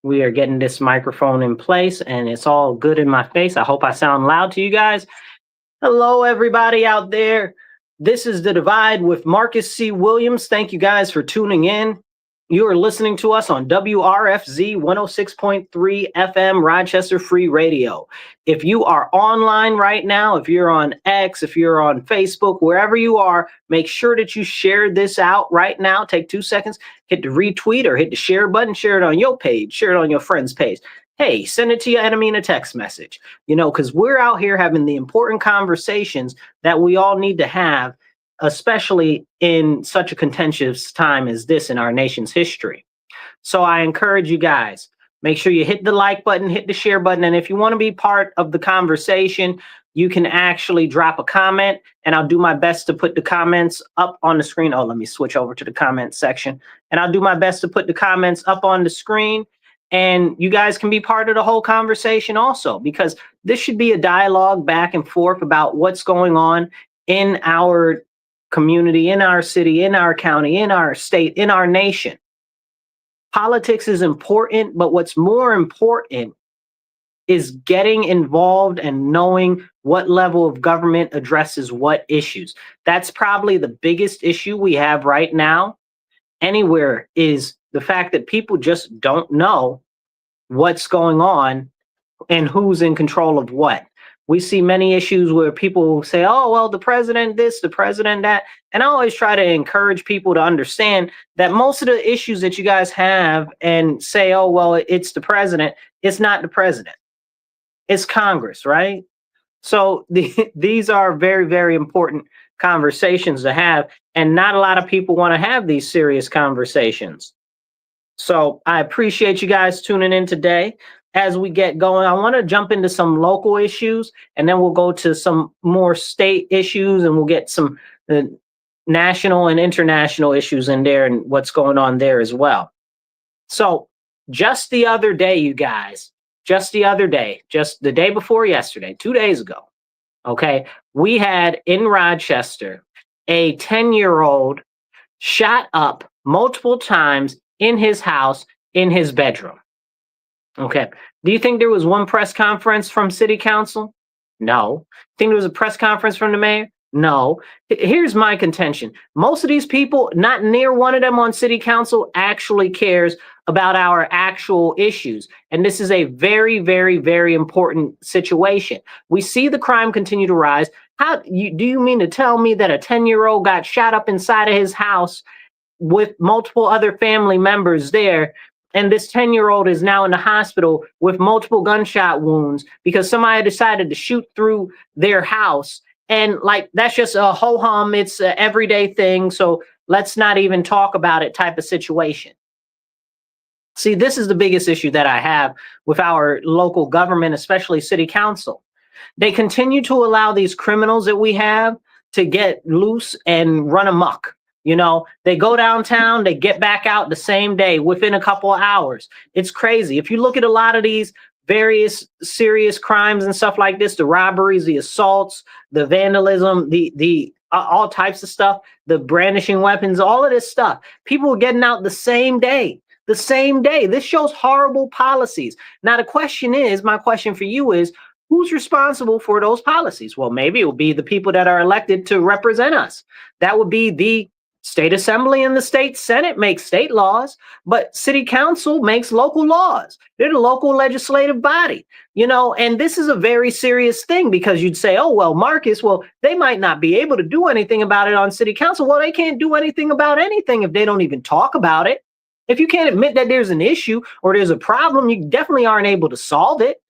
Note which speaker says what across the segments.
Speaker 1: We are getting this microphone in place and it's all good in my face. I hope I sound loud to you guys. Hello, everybody out there. This is The Divide with Marcus C. Williams. Thank you guys for tuning in. You are listening to us on WRFZ 106.3 FM Rochester Free Radio. If you are online right now, if you're on X, if you're on Facebook, wherever you are, make sure that you share this out right now. Take 2 seconds, hit the retweet or hit the share button, share it on your page, share it on your friend's page. Hey, send it to your enemy in a text message, because we're out here having the important conversations that we all need to have, especially in such a contentious time as this in our nation's history. So I encourage you guys, make sure you hit the like button, hit the share button. And if you want to be part of the conversation, you can actually drop a comment and I'll do my best to put the comments up on the screen. Oh, let me switch over to the comment section and I'll do my best to put the comments up on the screen. And you guys can be part of the whole conversation also, because this should be a dialogue back and forth about what's going on in our community, in our city, in our county, in our state, in our nation. Politics is important, but what's more important is getting involved and knowing what level of government addresses what issues. That's probably the biggest issue we have right now anywhere, is the fact that people just don't know what's going on and who's in control of what. We see many issues where people say, oh, well, the president this, the president that. And I always try to encourage people to understand that most of the issues that you guys have and say, oh, well, it's the president. It's not the president. It's Congress, right? So these are very, very important conversations to have. And not a lot of people want to have these serious conversations. So I appreciate you guys tuning in today. As we get going, I want to jump into some local issues and then we'll go to some more state issues and we'll get some national and international issues in there and what's going on there as well. So just the other day, you guys, just the day before yesterday, 2 days ago, okay, we had in Rochester a 10-year-old shot up multiple times in his house, in his bedroom. Okay. Do you think there was one press conference from city council? No. Think there was a press conference from the mayor? No. Here's my contention. Most of these people, not near one of them on city council actually cares about our actual issues. And this is a very, very, very important situation. We see the crime continue to rise. Do you mean to tell me that a 10-year-old got shot up inside of his house with multiple other family members there? And this 10-year-old is now in the hospital with multiple gunshot wounds because somebody decided to shoot through their house. And like, that's just a ho-hum. It's an everyday thing. So let's not even talk about it type of situation. See, this is the biggest issue that I have with our local government, especially city council. They continue to allow these criminals that we have to get loose and run amok. They go downtown, they get back out the same day within a couple of hours. It's crazy. If you look at a lot of these various serious crimes and stuff like this, the robberies, the assaults, the vandalism, the all types of stuff, the brandishing weapons, all of this stuff, people are getting out the same day. The same day. This shows horrible policies. Now, my question for you is, who's responsible for those policies? Well, maybe it will be the people that are elected to represent us. That would be the state assembly and the state senate makes state laws, but city council makes local laws. They're the local legislative body, and this is a very serious thing because you'd say, oh, well, Marcus, they might not be able to do anything about it on city council. Well, they can't do anything about anything if they don't even talk about it. If you can't admit that there's an issue or there's a problem, you definitely aren't able to solve it.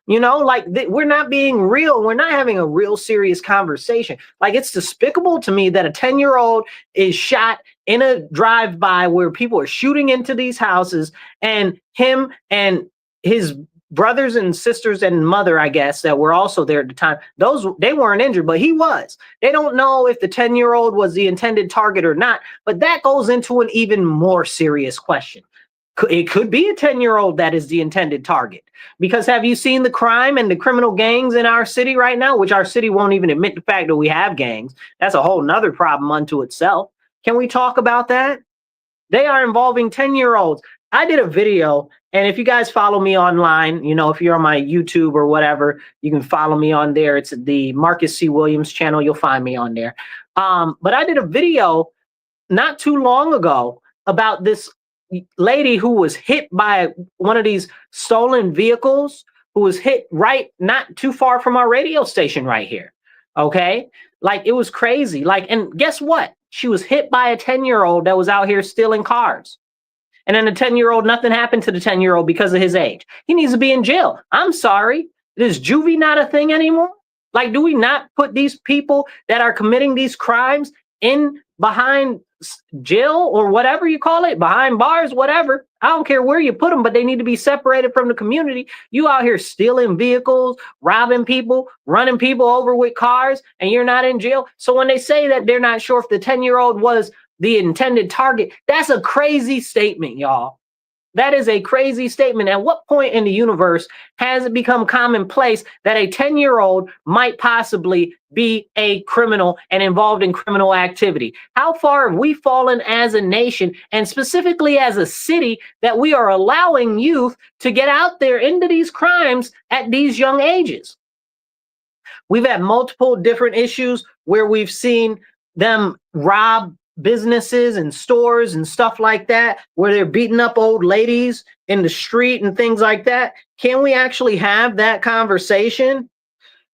Speaker 1: We're not being real. We're not having a real serious conversation. Like, it's despicable to me that a 10-year-old is shot in a drive-by where people are shooting into these houses, and him and his brothers and sisters and mother, I guess, that were also there at the time, they weren't injured, but he was. They don't know if the 10-year-old was the intended target or not, but that goes into an even more serious question. It could be a 10-year-old that is the intended target, because have you seen the crime and the criminal gangs in our city right now, which our city won't even admit the fact that we have gangs. That's a whole nother problem unto itself. Can we talk about that? They are involving 10-year-olds. I did a video And if you guys follow me online, you know, if you're on my YouTube or whatever, you can follow me on there. It's the Marcus C. Williams channel. You'll find me on there. But I did a video not too long ago about this lady who was hit by one of these stolen vehicles, who was hit right not too far from our radio station right here. Okay. Like, it was crazy. Like, and guess what? She was hit by a 10-year-old that was out here stealing cars. And then the 10-year-old, nothing happened to the 10-year-old because of his age. He needs to be in jail. I'm sorry. Is juvie not a thing anymore? Like, do we not put these people that are committing these crimes in behind jail or whatever you call it, behind bars, whatever? I don't care where you put them, but they need to be separated from the community. You out here stealing vehicles, robbing people, running people over with cars, and you're not in jail. So when they say that they're not sure if the 10-year-old was the intended target, that's a crazy statement, y'all. That is a crazy statement. At what point in the universe has it become commonplace that a 10-year-old might possibly be a criminal and involved in criminal activity? How far have we fallen as a nation, and specifically as a city, that we are allowing youth to get out there into these crimes at these young ages? We've had multiple different issues where we've seen them rob businesses and stores and stuff like that, where they're beating up old ladies in the street and things like that. Can we actually have that conversation?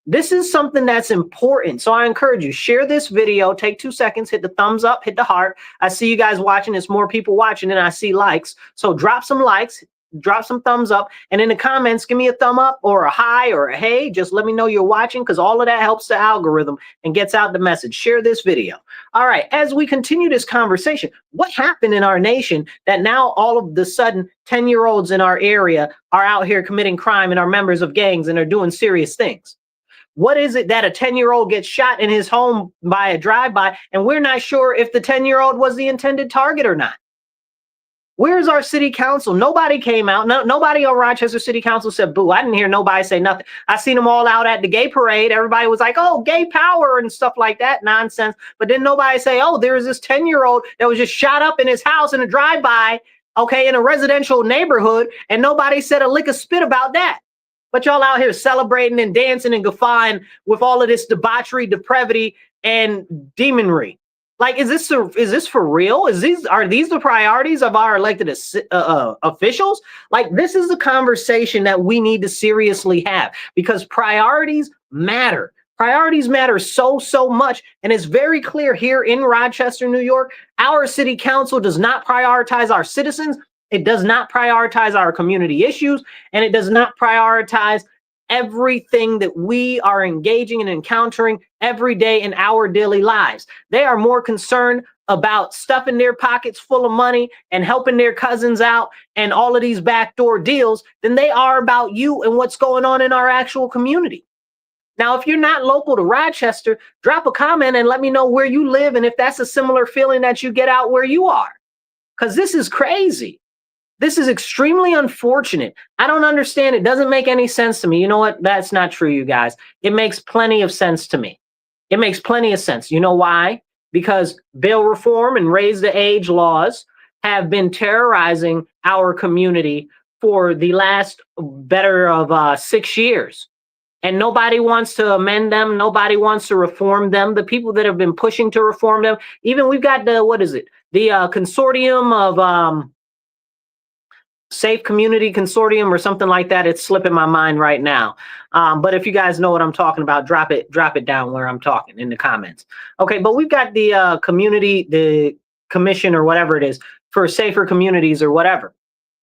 Speaker 1: This is something that's important. So I encourage you, share this video, take 2 seconds, hit the thumbs up, hit the heart. I see you guys watching. There's more people watching than I see likes. So drop some likes, drop some thumbs up, and in the comments, give me a thumb up or a hi or a hey. Just let me know you're watching, because all of that helps the algorithm and gets out the message. Share this video. All right, as we continue this conversation, what happened in our nation that now all of the sudden 10-year-olds in our area are out here committing crime and are members of gangs and are doing serious things? What is it that a 10-year-old gets shot in his home by a drive-by, and we're not sure if the 10-year-old was the intended target or not? Where's our city council? Nobody came out. Nobody on Rochester City Council said boo. I didn't hear nobody say nothing. I seen them all out at the gay parade. Everybody was like, oh, gay power and stuff like that nonsense. But then nobody say, oh, there's this 10-year-old that was just shot up in his house in a drive-by, okay, in a residential neighborhood, and nobody said a lick of spit about that. But y'all out here celebrating and dancing and guffawing with all of this debauchery, depravity, and demonry. Like, is this for real? Are these the priorities of our elected officials? Like, this is the conversation that we need to seriously have, because priorities matter. Priorities matter so much. And it's very clear here in Rochester, New York, our city council does not prioritize our citizens. It does not prioritize our community issues, and it does not prioritize everything that we are engaging and encountering every day in our daily lives. They are more concerned about stuffing their pockets full of money and helping their cousins out and all of these backdoor deals than they are about you and what's going on in our actual community. Now, if you're not local to Rochester, drop a comment and let me know where you live and if that's a similar feeling that you get out where you are. Because this is crazy. This is extremely unfortunate. I don't understand. It doesn't make any sense to me. You know what? That's not true, you guys. It makes plenty of sense to me. It makes plenty of sense. You know why? Because bail reform and raise the age laws have been terrorizing our community for the last better of 6 years. And nobody wants to amend them. Nobody wants to reform them. The people that have been pushing to reform them, even we've got the, what is it? The consortium of Safe Community Consortium or something like that. It's slipping my mind right now. But if you guys know what I'm talking about, drop it down where I'm talking in the comments. Okay, but we've got the commission or whatever it is for safer communities or whatever.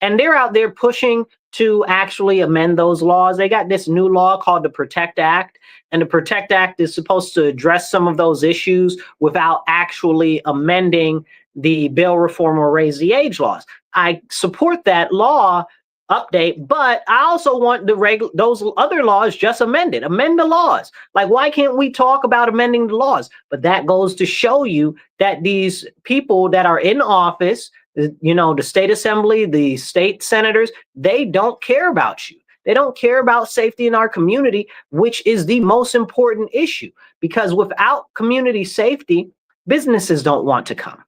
Speaker 1: And they're out there pushing to actually amend those laws. They got this new law called the PROTECT Act. And the PROTECT Act is supposed to address some of those issues without actually amending the bail reform or raise the age laws. I support that law update, but I also want those other laws just amended. Amend the laws. Like, why can't we talk about amending the laws? But that goes to show you that these people that are in office, you know, the state assembly, the state senators, they don't care about you. They don't care about safety in our community, which is the most important issue, because without community safety, businesses don't want to come.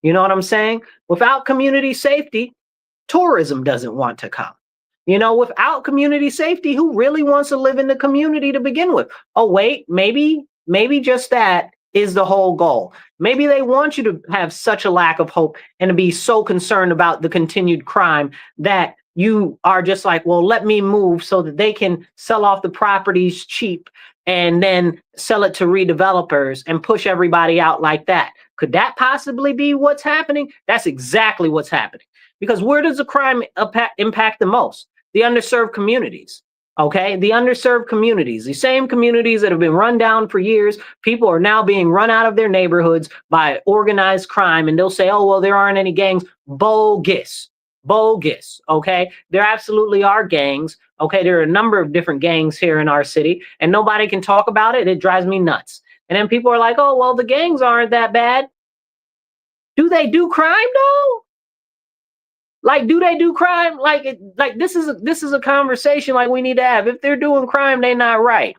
Speaker 1: You know what I'm saying? Without community safety, tourism doesn't want to come. You know, without community safety, who really wants to live in the community to begin with? Oh, wait, maybe just that is the whole goal. Maybe they want you to have such a lack of hope and to be so concerned about the continued crime that you are just like, well, let me move so that they can sell off the properties cheap and then sell it to redevelopers and push everybody out like that. Could that possibly be what's happening? That's exactly what's happening. Because where does the crime impact the most? The underserved communities. Okay, the underserved communities, the same communities that have been run down for years, people are now being run out of their neighborhoods by organized crime. And they'll say, oh, well, there aren't any gangs. Bogus, bogus. Okay, there absolutely are gangs. Okay, there are a number of different gangs here in our city, and nobody can talk about it. It drives me nuts. And then people are like, oh, well, the gangs aren't that bad. Do they do crime though? Like, do they do crime? Like this is a conversation like we need to have. If they're doing crime, they're not right.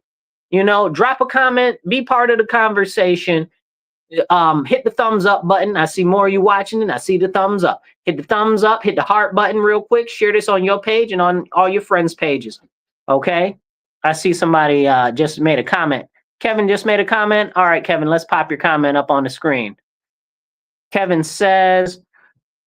Speaker 1: You know, drop a comment, be part of the conversation. Hit the thumbs up button. I see more of you watching and I see the thumbs up. Hit the thumbs up, hit the heart button real quick. Share this on your page and on all your friends' pages. Okay. I see somebody just made a comment. Kevin just made a comment. All right, Kevin, let's pop your comment up on the screen. Kevin says,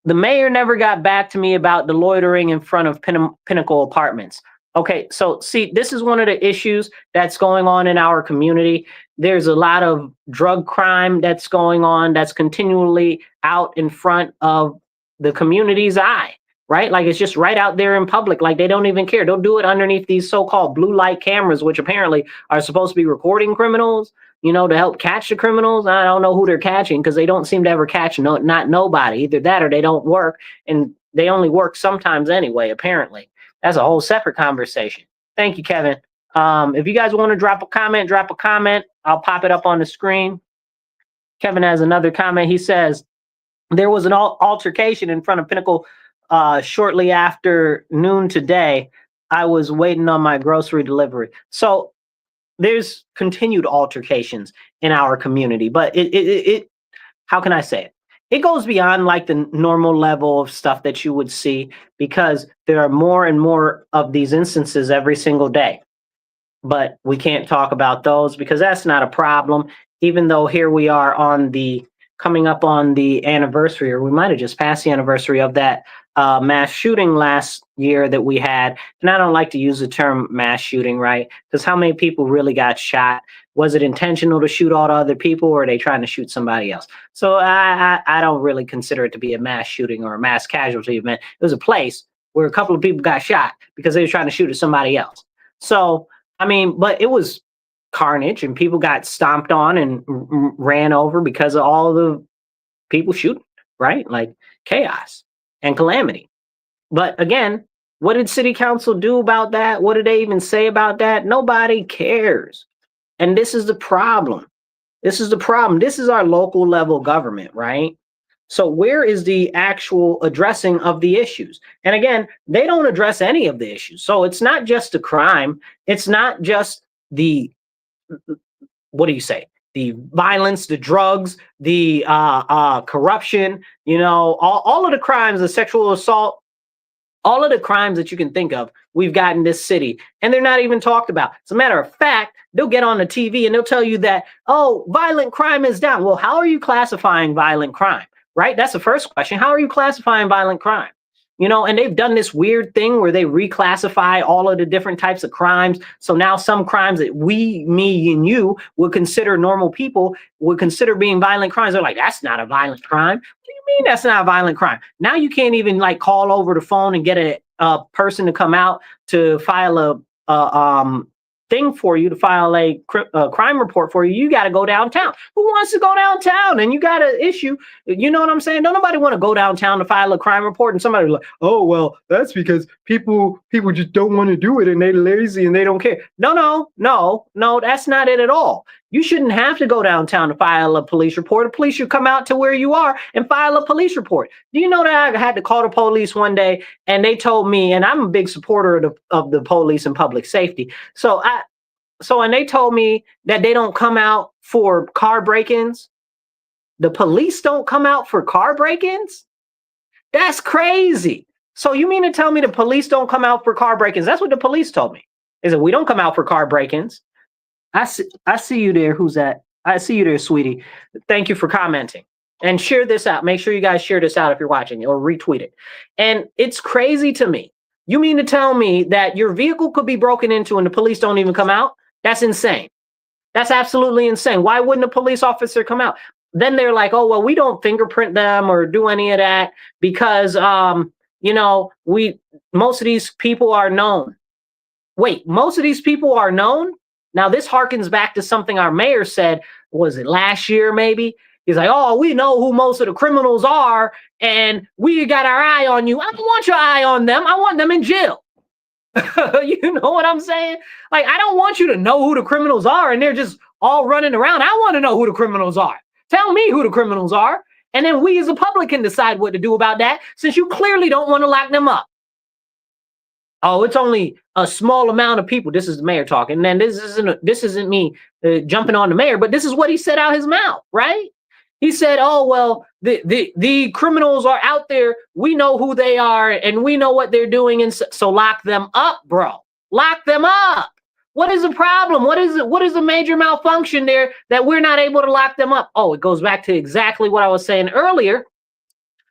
Speaker 1: the mayor never got back to me about the loitering in front of Pinnacle Apartments. Okay, so see, this is one of the issues that's going on in our community. There's a lot of drug crime that's going on that's continually out in front of the community's eye, right? Like it's just right out there in public. Like they don't even care. They'll do it underneath these so-called blue light cameras, which apparently are supposed to be recording criminals, you know, to help catch the criminals. I don't know who they're catching because they don't seem to ever catch not nobody. Either that or they don't work, and they only work sometimes anyway, apparently. That's a whole separate conversation. Thank you, Kevin. If you guys want to drop a comment. I'll pop it up on the screen. Kevin has another comment. He says, there was an altercation in front of Pinnacle shortly after noon today. I was waiting on my grocery delivery. So there's continued altercations in our community, but it how can I say it? It goes beyond like the normal level of stuff that you would see because there are more and more of these instances every single day. But we can't talk about those because that's not a problem, even though here we are on the coming up on the anniversary, or we might have just passed the anniversary of that mass shooting last year that we had. And I don't like to use the term mass shooting, right? Because how many people really got shot? Was it intentional to shoot all the other people, or are they trying to shoot somebody else? So I don't really consider it to be a mass shooting or a mass casualty event. It was a place where a couple of people got shot because they were trying to shoot at somebody else. So, I mean, but it was carnage and people got stomped on and ran over because of all the people shooting, right? Like chaos and calamity. But again, what did city council do about that? What did they even say about that? Nobody cares. And this is the problem. This is the problem. This is our local level government, right? So where is the actual addressing of the issues? And again, they don't address any of the issues. So it's not just the crime. It's not just the, what do you say? The violence, the drugs, the corruption, you know, all of the crimes, the sexual assault, all of the crimes that you can think of, we've got in this city, and they're not even talked about. As a matter of fact, they'll get on the TV and they'll tell you that, oh, violent crime is down. Well, how are you classifying violent crime, right? That's the first question. How are you classifying violent crime? You know, and they've done this weird thing where they reclassify all of the different types of crimes. So now some crimes that we, me, and you would consider normal people would consider being violent crimes. They're like, that's not a violent crime. What do you mean that's not a violent crime? Now you can't even like call over the phone and get a person to come out to file a thing for you, to file a crime report for you. You got to go downtown. Who wants to go downtown? And you got an issue. You know what I'm saying? Don't nobody want to go downtown to file a crime report. And somebody's like, oh, well, that's because people just don't want to do it and they're lazy and they don't care. No, that's not it at all. You shouldn't have to go downtown to file a police report. The police should come out to where you are and file a police report. Do you know that I had to call the police one day and they told me, and I'm a big supporter of the police and public safety. And they told me that they don't come out for car break-ins. The police don't come out for car break-ins? That's crazy. So you mean to tell me the police don't come out for car break-ins? That's what the police told me. Is that we don't come out for car break-ins. I see you there. Who's that? I see you there, sweetie. Thank you for commenting. And share this out. Make sure you guys share this out if you're watching or retweet it. And it's crazy to me. You mean to tell me that your vehicle could be broken into and the police don't even come out? That's insane. That's absolutely insane. Why wouldn't a police officer come out? Then they're like, oh, well, we don't fingerprint them or do any of that because, you know, most of these people are known. Wait, most of these people are known? Now, this harkens back to something our mayor said, was it last year maybe? He's like, oh, we know who most of the criminals are, and we got our eye on you. I don't want your eye on them. I want them in jail. You know what I'm saying? Like, I don't want you to know who the criminals are, and they're just all running around. I want to know who the criminals are. Tell me who the criminals are, and then we as a public can decide what to do about that, since you clearly don't want to lock them up. Oh, it's only a small amount of people. This is the mayor talking. And then this isn't me jumping on the mayor, but this is what he said out his mouth, right? He said, oh, well, the criminals are out there. We know who they are and we know what they're doing. And so lock them up, bro. Lock them up. What is the problem? What is the major malfunction there that we're not able to lock them up? Oh, it goes back to exactly what I was saying earlier,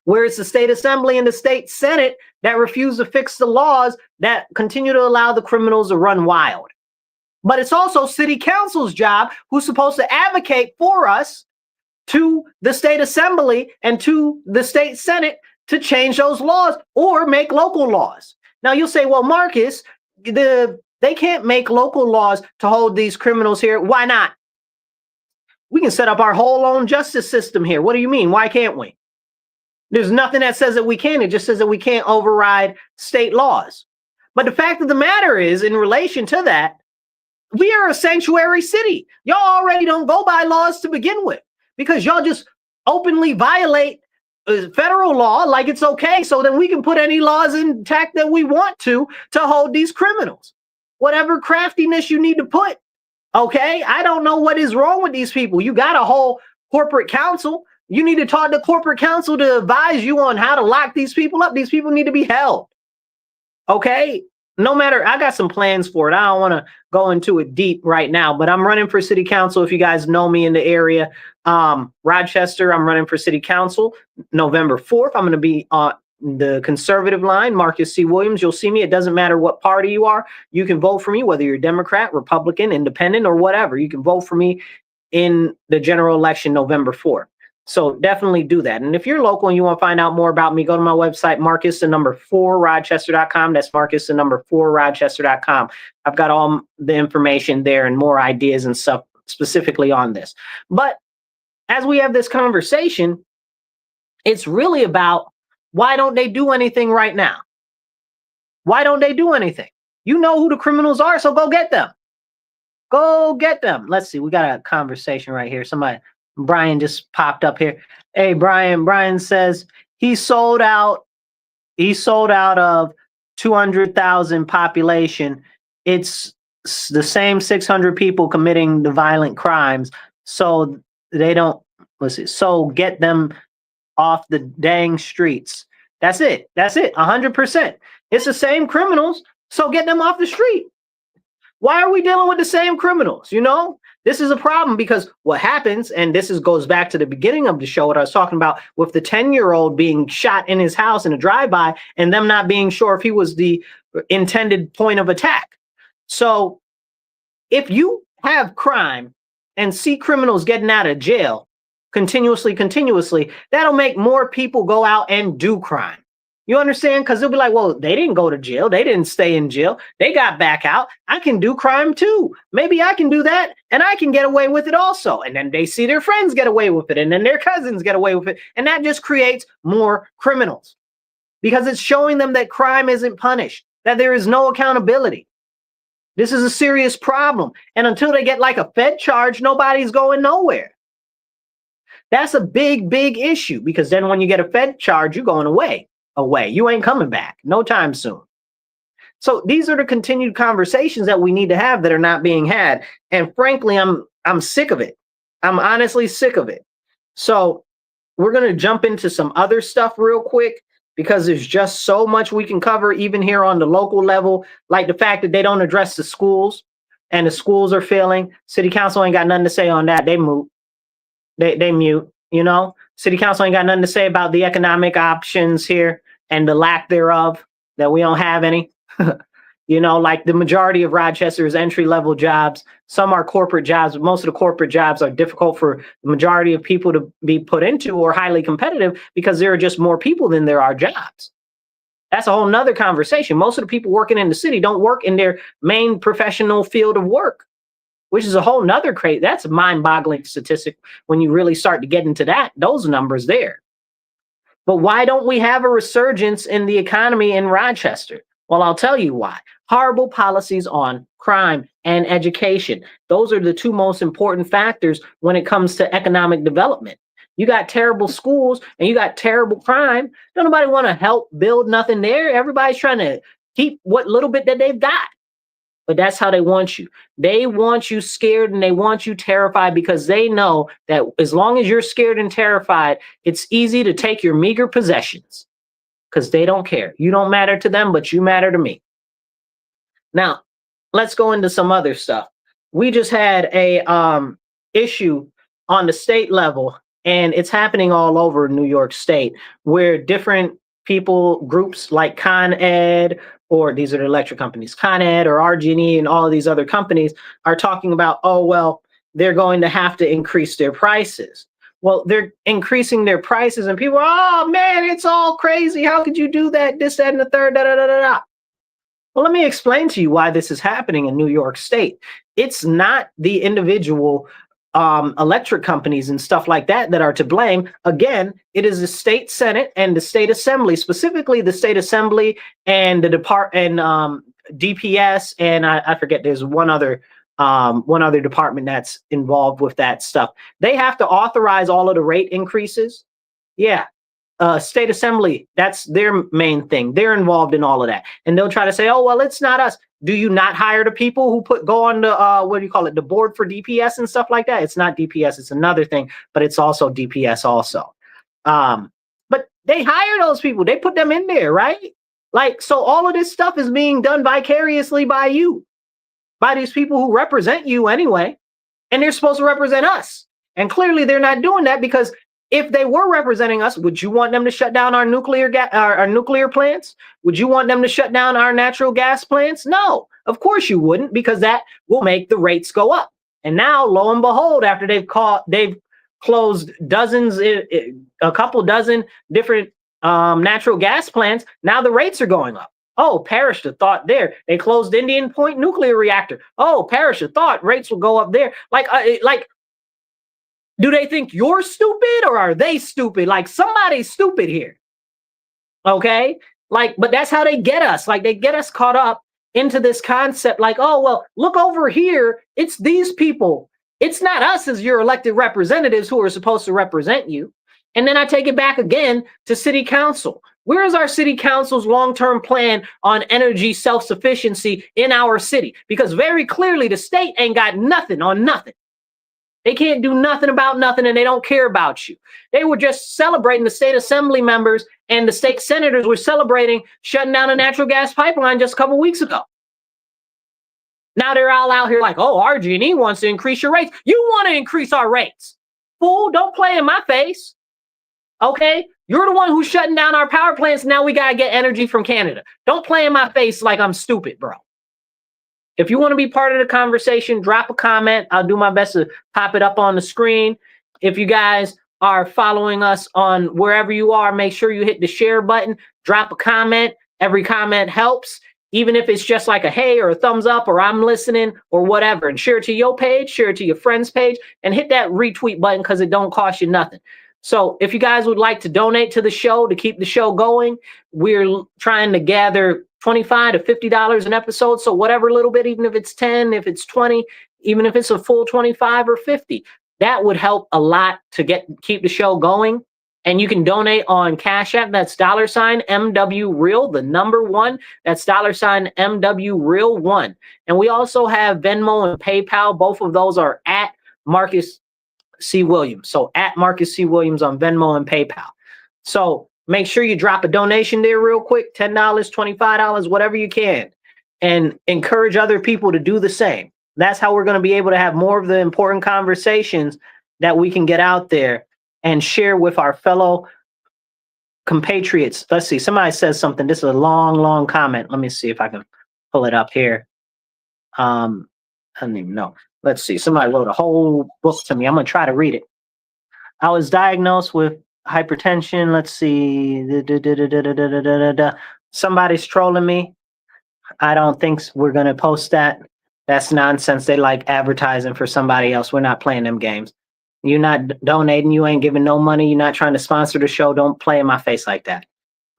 Speaker 1: where it's the state assembly and the state senate that refuse to fix the laws that continue to allow the criminals to run wild. But it's also city council's job, who's supposed to advocate for us, to the state assembly and to the state senate to change those laws or make local laws. Now you'll say, well, Marcus, they can't make local laws to hold these criminals here. Why not? We can set up our whole own justice system here. What do you mean? Why can't we? There's nothing that says that we can. It just says that we can't override state laws. But the fact of the matter is, in relation to that, we are a sanctuary city. Y'all already don't go by laws to begin with, because y'all just openly violate federal law like it's okay, so then we can put any laws intact that we want to hold these criminals. Whatever craftiness you need to put, okay? I don't know what is wrong with these people. You got a whole corporate council. You need to talk to corporate counsel to advise you on how to lock these people up. These people need to be held. Okay? No matter, I got some plans for it. I don't want to go into it deep right now, but I'm running for city council. If you guys know me in the area, Rochester, I'm running for city council November 4th. I'm going to be on the conservative line, Marcus C. Williams. You'll see me. It doesn't matter what party you are. You can vote for me, whether you're Democrat, Republican, Independent, or whatever. You can vote for me in the general election November 4th. So definitely do that. And if you're local and you want to find out more about me, go to my website, Marcus4Rochester.com. That's Marcus4Rochester.com. I've got all the information there and more ideas and stuff specifically on this. But as we have this conversation, it's really about, why don't they do anything right now? Why don't they do anything? You know who the criminals are, so go get them. Go get them. Let's see. We got a conversation right here. Brian just popped up here. Hey, Brian. Brian says he sold out of 200,000 population. It's the same 600 people committing the violent crimes. So they don't, let's see. So get them off the dang streets. That's it. 100%. It's the same criminals. So get them off the street. Why are we dealing with the same criminals? You know, this is a problem, because what happens, and goes back to the beginning of the show, what I was talking about with the 10-year-old being shot in his house in a drive-by and them not being sure if he was the intended point of attack. So if you have crime and see criminals getting out of jail continuously, that'll make more people go out and do crime. You understand? Because they'll be like, well, they didn't go to jail. They didn't stay in jail. They got back out. I can do crime too. Maybe I can do that and I can get away with it also. And then they see their friends get away with it, and then their cousins get away with it. And that just creates more criminals, because it's showing them that crime isn't punished, that there is no accountability. This is a serious problem. And until they get like a Fed charge, nobody's going nowhere. That's a big, big issue, because then when you get a Fed charge, you're going away. You ain't coming back no time soon. So these are the continued conversations that we need to have that are not being had. And frankly, I'm sick of it. I'm honestly sick of it. So we're going to jump into some other stuff real quick, because there's just so much we can cover, even here on the local level, like the fact that they don't address the schools and the schools are failing. City council ain't got nothing to say on that. They mute. They mute, you know. City council ain't got nothing to say about the economic options here and the lack thereof, that we don't have any. You know, like the majority of Rochester is entry-level jobs. Some are corporate jobs, but most of the corporate jobs are difficult for the majority of people to be put into or highly competitive because there are just more people than there are jobs. That's a whole nother conversation. Most of the people working in the city don't work in their main professional field of work, which is a whole nother crazy. That's a mind-boggling statistic when you really start to get into those numbers there. But why don't we have a resurgence in the economy in Rochester? Well, I'll tell you why. Horrible policies on crime and education. Those are the two most important factors when it comes to economic development. You got terrible schools and you got terrible crime. Don't nobody want to help build nothing there. Everybody's trying to keep what little bit that they've got. But that's how they want you. They want you scared and they want you terrified because they know that as long as you're scared and terrified, it's easy to take your meager possessions because they don't care. You don't matter to them, but you matter to me. Now, let's go into some other stuff. We just had a issue on the state level, and it's happening all over New York State, where different people, groups like Con Ed, or these are the electric companies, Con Ed or RG&E and all of these other companies are talking about, oh, well, they're going to have to increase their prices. Well, they're increasing their prices and people are, oh, man, it's all crazy. How could you do that? This, that, and the third, da, da, da, da, da. Well, let me explain to you why this is happening in New York State. It's not the individual electric companies and stuff like that that are to blame. Again, it is the state Senate and the state assembly, specifically the state assembly and the DPS, and I forget, there's one other department that's involved with that stuff. They have to authorize all of the rate increases. Yeah. State assembly, that's their main thing. They're involved in all of that. And they'll try to say, oh, well, it's not us. Do you not hire the people who go on the, what do you call it, the board for DPS and stuff like that? It's not DPS, it's another thing, but it's also DPS also. But they hire those people. They put them in there, right? Like, so all of this stuff is being done vicariously by you, by these people who represent you anyway. And they're supposed to represent us. And clearly they're not doing that, because if they were representing us, would you want them to shut down our nuclear plants? Would you want them to shut down our natural gas plants? No, of course you wouldn't, because that will make the rates go up. And now, lo and behold, after they've closed a couple dozen different natural gas plants, now the rates are going up. Oh, perish the thought there. They closed Indian Point nuclear reactor. Oh, perish the thought, rates will go up there. Do they think you're stupid, or are they stupid? Like, somebody's stupid here. Okay? Like, but that's how they get us. Like, they get us caught up into this concept like, oh, well, look over here. It's these people. It's not us as your elected representatives who are supposed to represent you. And then I take it back again to city council. Where is our city council's long-term plan on energy self-sufficiency in our city? Because very clearly the state ain't got nothing on nothing. They can't do nothing about nothing, and they don't care about you. They were just celebrating, the state assembly members and the state senators were celebrating shutting down a natural gas pipeline just a couple weeks ago. Now they're all out here like, oh, RG&E wants to increase your rates. You want to increase our rates. Fool, don't play in my face. Okay? You're the one who's shutting down our power plants. Now we got to get energy from Canada. Don't play in my face like I'm stupid, bro. If you want to be part of the conversation, drop a comment. I'll do my best to pop it up on the screen. If you guys are following us on wherever you are, make sure you hit the share button, drop a comment. Every comment helps, even if it's just like a hey or a thumbs up or I'm listening or whatever. And share it to your page, share it to your friend's page, and hit that retweet button because it don't cost you nothing. So if you guys would like to donate to the show to keep the show going, we're trying to gather $25 to $50 an episode. So whatever little bit, even if it's 10, if it's 20, even if it's a full 25 or 50, that would help a lot to keep the show going. And you can donate on Cash App. That's $MW Real, the number 1. That's $MW Real 1. And we also have Venmo and PayPal. Both of those are at Marcus C. Williams. So at Marcus C. Williams on Venmo and PayPal. So make sure you drop a donation there real quick, $10, $25, whatever you can, and encourage other people to do the same. That's how we're going to be able to have more of the important conversations that we can get out there and share with our fellow compatriots. Let's see, somebody says something. This is a long comment. Let me see if I can pull it up here. I don't even know. Let's see. Somebody wrote a whole book to me. I'm going to try to read it. I was diagnosed with hypertension. Let's see. Somebody's trolling me. I don't think we're going to post that. That's nonsense. They like advertising for somebody else. We're not playing them games. You're not donating. You ain't giving no money. You're not trying to sponsor the show. Don't play in my face like that.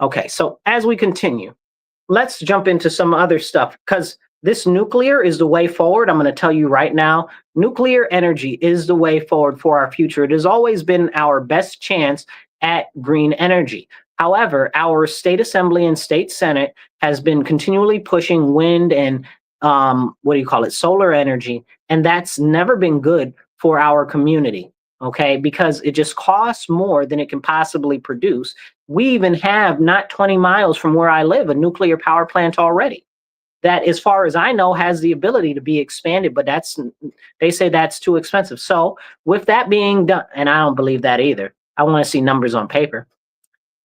Speaker 1: Okay, so as we continue, let's jump into some other stuff, because this nuclear is the way forward. I'm going to tell you right now, nuclear energy is the way forward for our future. It has always been our best chance at green energy. However, our state assembly and state senate has been continually pushing wind and solar energy, and that's never been good for our community, okay? Because it just costs more than it can possibly produce. We even have, not 20 miles from where I live, a nuclear power plant already that, as far as I know, has the ability to be expanded, but they say that's too expensive. So with that being done, and I don't believe that either, I want to see numbers on paper.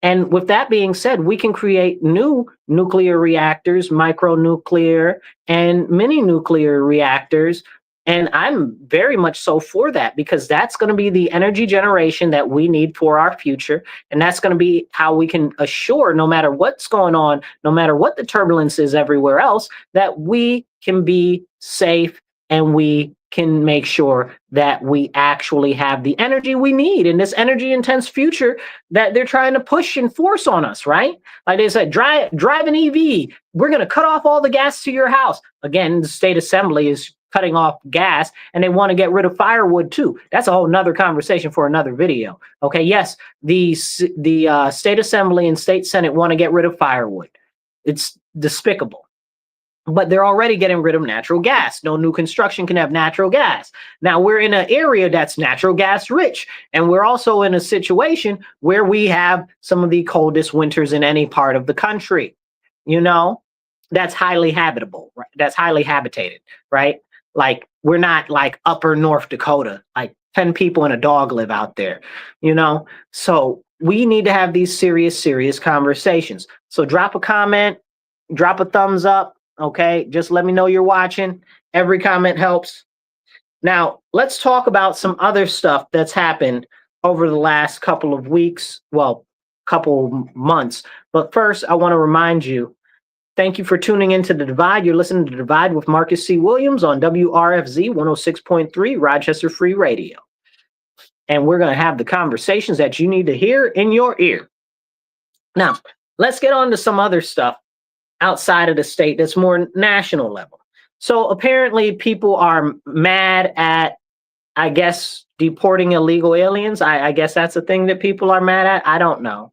Speaker 1: And with that being said, we can create new nuclear reactors, micronuclear and mini nuclear reactors. And I'm very much so for that, because that's going to be the energy generation that we need for our future. And that's going to be how we can assure, no matter what's going on, no matter what the turbulence is everywhere else, that we can be safe and we can make sure that we actually have the energy we need in this energy intense future that they're trying to push and force on us, right? Like they said, drive an EV. We're going to cut off all the gas to your house. Again, the state assembly is cutting off gas, and they want to get rid of firewood too. That's a whole nother conversation for another video. Okay, yes, the state assembly and state senate want to get rid of firewood. It's despicable. But they're already getting rid of natural gas. No new construction can have natural gas. Now we're in an area that's natural gas rich, and we're also in a situation where we have some of the coldest winters in any part of the country. You know, that's highly habitable. Right? That's highly habitated, right? Like, we're not like upper North Dakota, like 10 people and a dog live out there, you know? So we need to have these serious conversations. So drop a comment, drop a thumbs up, okay? Just let me know you're watching. Every comment helps. Now, let's talk about some other stuff that's happened over the last couple of weeks, well, couple months. But first, I want to remind you, thank you for tuning into The Divide. You're listening to The Divide with Marcus C. Williams on WRFZ 106.3 Rochester Free Radio. And we're going to have the conversations that you need to hear in your ear. Now, let's get on to some other stuff outside of the state that's more national level. So apparently people are mad at, I guess, deporting illegal aliens. I guess that's a thing that people are mad at. I don't know.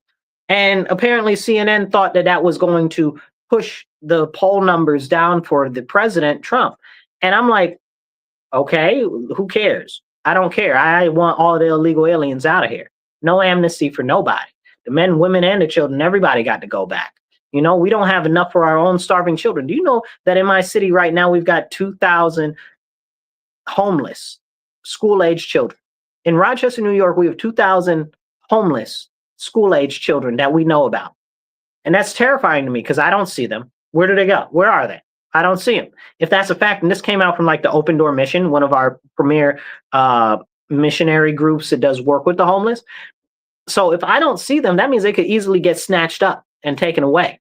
Speaker 1: And apparently CNN thought that that was going to push the poll numbers down for the president, Trump. And I'm like, okay, who cares? I don't care. I want all the illegal aliens out of here. No amnesty for nobody. The men, women, and the children, everybody got to go back. You know, we don't have enough for our own starving children. Do you know that in my city right now, we've got 2,000 homeless school-age children? In Rochester, New York, we have 2,000 homeless school-age children that we know about. And that's terrifying to me because I don't see them. Where do they go? Where are they? I don't see them. If that's a fact, and this came out from like the Open Door Mission, one of our premier missionary groups that does work with the homeless. So if I don't see them, that means they could easily get snatched up and taken away.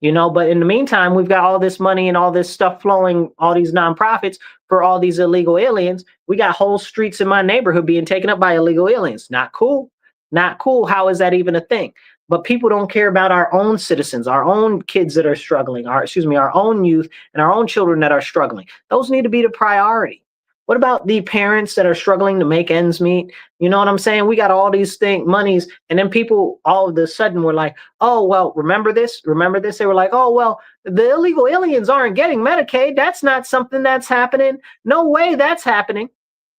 Speaker 1: You know, but in the meantime, we've got all this money and all this stuff flowing, all these nonprofits for all these illegal aliens. We got whole streets in my neighborhood being taken up by illegal aliens. Not cool. Not cool. How is that even a thing? But people don't care about our own citizens, our own kids that are struggling, our own youth and our own children that are struggling. Those need to be the priority. What about the parents that are struggling to make ends meet? You know what I'm saying? We got all these monies, and then people all of a sudden were like, oh, well, remember this? Remember this? They were like, oh, well, the illegal aliens aren't getting Medicaid. That's not something that's happening. No way that's happening.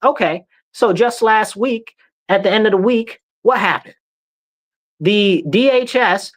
Speaker 1: Okay, so just last week, at the end of the week, what happened? the DHS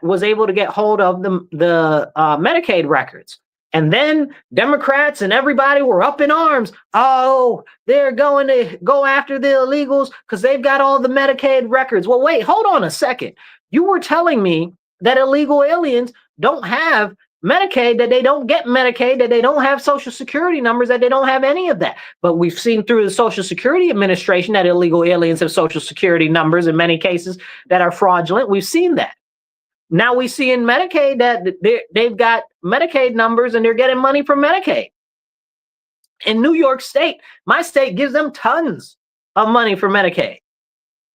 Speaker 1: was able to get hold of the Medicaid records. And then Democrats and everybody were up in arms. Oh, they're going to go after the illegals because they've got all the Medicaid records. Well, wait, hold on a second. You were telling me that illegal aliens don't have Medicaid, that they don't get Medicaid, that they don't have Social Security numbers, that they don't have any of that. But we've seen through the Social Security Administration that illegal aliens have Social Security numbers in many cases that are fraudulent. We've seen that. Now we see in Medicaid that they've got Medicaid numbers and they're getting money from Medicaid. In New York State, my state gives them tons of money for Medicaid,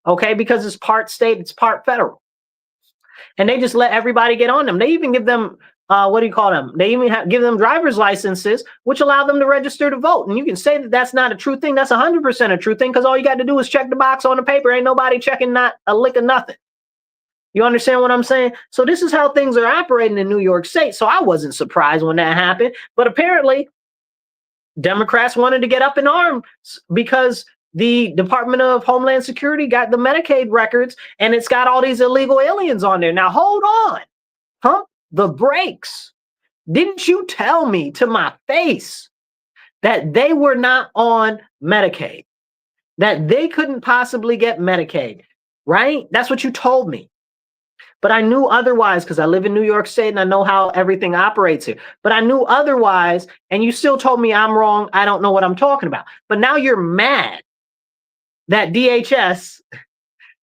Speaker 1: okay, because it's part state, it's part federal. And they just let everybody get on them. They even give them, what do you call them? They even give them driver's licenses, which allow them to register to vote. And you can say that that's not a true thing. That's 100% a true thing, because all you got to do is check the box on the paper. Ain't nobody checking not a lick of nothing. You understand what I'm saying? So this is how things are operating in New York State. So I wasn't surprised when that happened. But apparently, Democrats wanted to get up in arms because the Department of Homeland Security got the Medicaid records and it's got all these illegal aliens on there. Now, hold on. Pump the brakes. Didn't you tell me to my face that they were not on Medicaid? That they couldn't possibly get Medicaid, right? That's what you told me. But I knew otherwise because I live in New York State and I know how everything operates here. But I knew otherwise, and you still told me I'm wrong. I don't know what I'm talking about. But now you're mad that DHS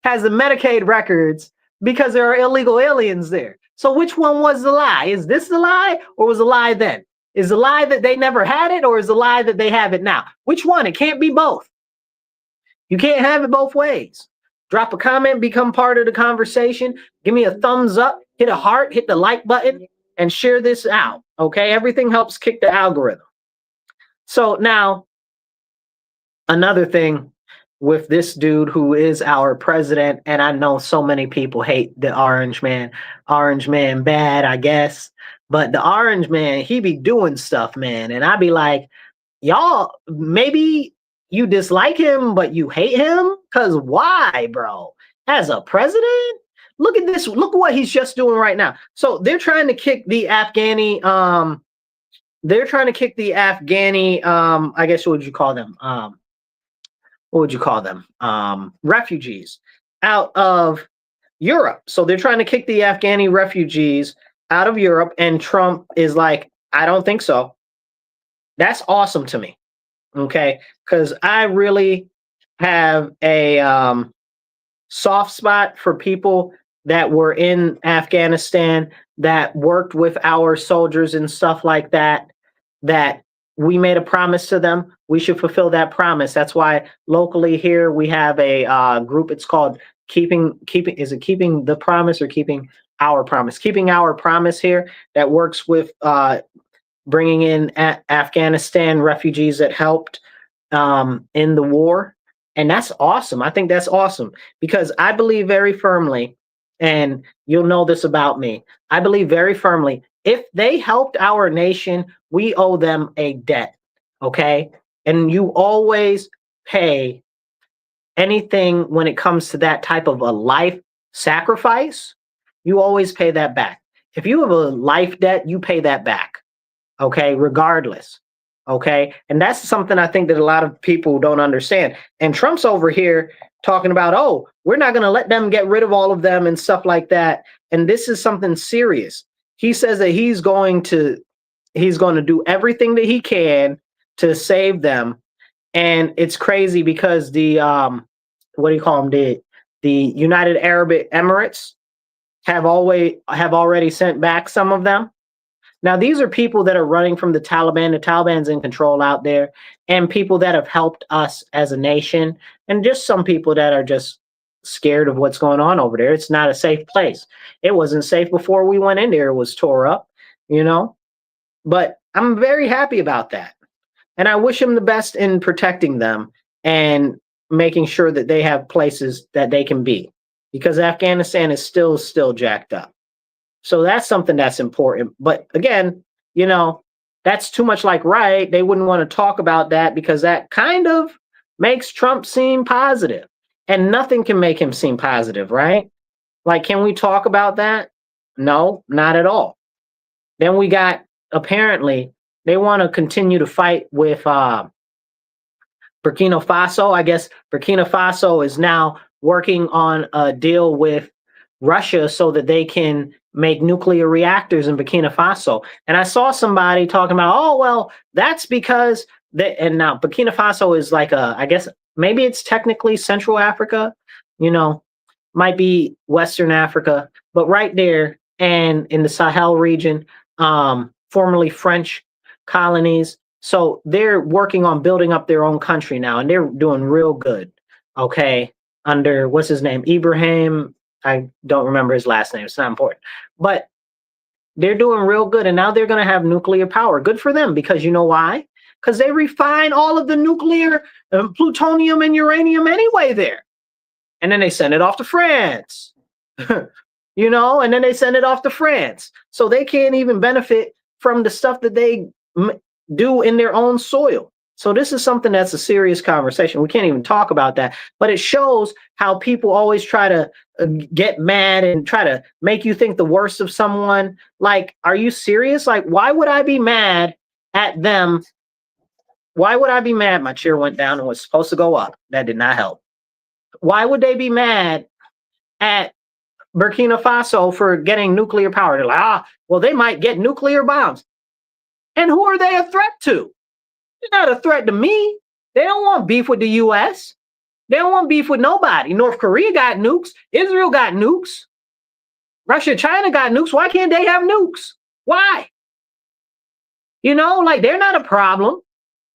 Speaker 1: has the Medicaid records because there are illegal aliens there. So which one was the lie? Is this the lie, or was the lie then? Is the lie that they never had it, or is the lie that they have it now? Which one? It can't be both. You can't have it both ways. Drop a comment, become part of the conversation. Give me a thumbs up, hit a heart, hit the like button, and share this out, okay? Everything helps kick the algorithm. So now, another thing with this dude who is our president, and I know so many people hate the orange man. Orange man bad, I guess. But the orange man, he be doing stuff, man. And I be like, y'all, maybe you dislike him, but you hate him? Because why, bro? As a president? Look at this. Look at what he's just doing right now. So they're trying to kick the Afghani, I guess, what would you call them? Refugees out of Europe. So they're trying to kick the Afghani refugees out of Europe. And Trump is like, I don't think so. That's awesome to me. Okay, because I really have a soft spot for people that were in Afghanistan, that worked with our soldiers and stuff like that, that we made a promise to them. We should fulfill that promise. That's why locally here we have a group. It's called Keeping the Promise, or Keeping Our Promise? Keeping Our Promise here, that works with bringing in Afghanistan refugees that helped in the war. And that's awesome. I think that's awesome, because I believe very firmly, and you'll know this about me, I believe very firmly, if they helped our nation, we owe them a debt, okay? And you always pay anything when it comes to that type of a life sacrifice, you always pay that back. If you have a life debt, you pay that back. Okay, regardless. Okay, and that's something I think that a lot of people don't understand. And Trump's over here talking about, oh, we're not going to let them get rid of all of them and stuff like that. And this is something serious. He says that he's going to do everything that he can to save them. And it's crazy because the what do you call them? The United Arab Emirates have already sent back some of them. Now, these are people that are running from the Taliban. The Taliban's in control out there, and people that have helped us as a nation, and just some people that are just scared of what's going on over there. It's not a safe place. It wasn't safe before we went in there. It was tore up, you know. But I'm very happy about that. And I wish him the best in protecting them and making sure that they have places that they can be, because Afghanistan is still jacked up. So that's something that's important. But again, you know, that's too much like right. They wouldn't want to talk about that because that kind of makes Trump seem positive, and nothing can make him seem positive, right? Like, can we talk about that? No, not at all. Then we got, apparently they want to continue to fight with Burkina Faso. I guess Burkina Faso is now working on a deal with Russia so that they can make nuclear reactors in Burkina Faso. And I saw somebody talking about, oh, well, that's because and now Burkina Faso is like I guess maybe it's technically Central Africa, you know, might be Western Africa, but right there and in the Sahel region, formerly French colonies. So they're working on building up their own country now, and they're doing real good. Okay, under what's his name, Ibrahim. I don't remember his last name. It's not important, but they're doing real good, and now they're going to have nuclear power. Good for them, because you know why? Because they refine all of the nuclear plutonium and uranium anyway there, and then they send it off to France. You know, and then they send it off to France, so they can't even benefit from the stuff that they do in their own soil. So this is something that's a serious conversation. We can't even talk about that, but it shows how people always try to get mad and try to make you think the worst of someone. Like, are you serious? Like, why would I be mad at them? Why would I be mad? My chair went down and was supposed to go up. That did not help. Why would they be mad at Burkina Faso for getting nuclear power? They're like, well, they might get nuclear bombs. And who are they a threat to? They're not a threat to me. They don't want beef with the US. They don't want beef with nobody. North Korea got nukes. Israel got nukes. Russia, China got nukes. Why can't they have nukes? Why? You know, like, they're not a problem.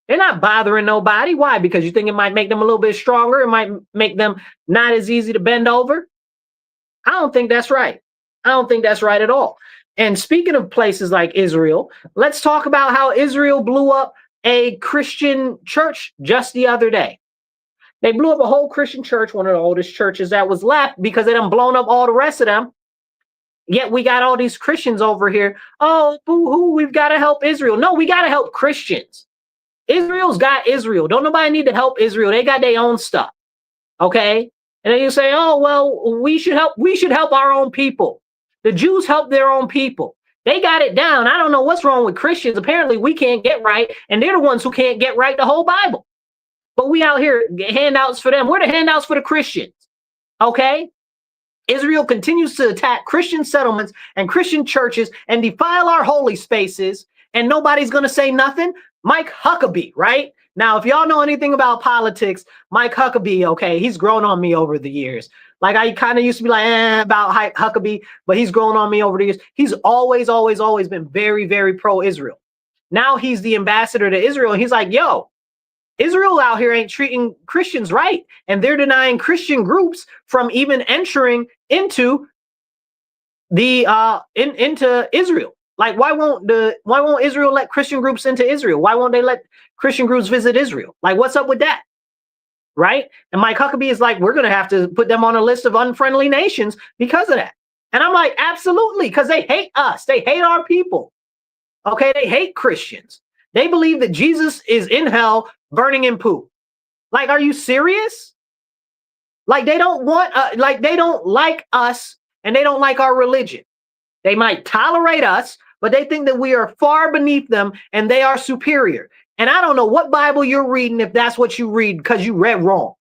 Speaker 1: They're not bothering nobody. Why? Because you think it might make them a little bit stronger. It might make them not as easy to bend over. I don't think that's right. I don't think that's right at all. And speaking of places like Israel, let's talk about how Israel blew up a Christian church just the other day. They blew up a whole Christian church, one of the oldest churches that was left, because they done blown up all the rest of them. Yet we got all these Christians over here. Oh, boo-hoo, we've got to help Israel. No, we got to help Christians. Israel's got Israel. Don't nobody need to help Israel. They got their own stuff. Okay? And then you say, oh, well, we should help our own people. The Jews help their own people. They got it down. I don't know what's wrong with Christians. Apparently we can't get right, and they're the ones who can't get right the whole Bible. But we out here get handouts for them. We're the handouts for the Christians. Okay? Israel continues to attack Christian settlements and Christian churches and defile our holy spaces, and nobody's going to say nothing. Mike Huckabee, right? Now, if y'all know anything about politics, Mike Huckabee, okay, he's grown on me over the years. Like, I kind of used to be like, about Huckabee, but he's grown on me over the years. He's always been very, very pro-Israel. Now he's the ambassador to Israel, and he's like, yo, Israel out here ain't treating Christians right, and they're denying Christian groups from even entering into the into Israel. Like, why won't Israel let Christian groups into Israel? Why won't they let Christian groups visit Israel? Like, what's up with that? Right? And Mike Huckabee is like, we're going to have to put them on a list of unfriendly nations because of that. And I'm like, absolutely, because they hate us. They hate our people. Okay, they hate Christians. They believe that Jesus is in hell burning in poop. Like, are you serious? Like, they don't want, they don't like us, and they don't like our religion. They might tolerate us, but they think that we are far beneath them and they are superior. And I don't know what Bible you're reading if that's what you read, because you read wrong.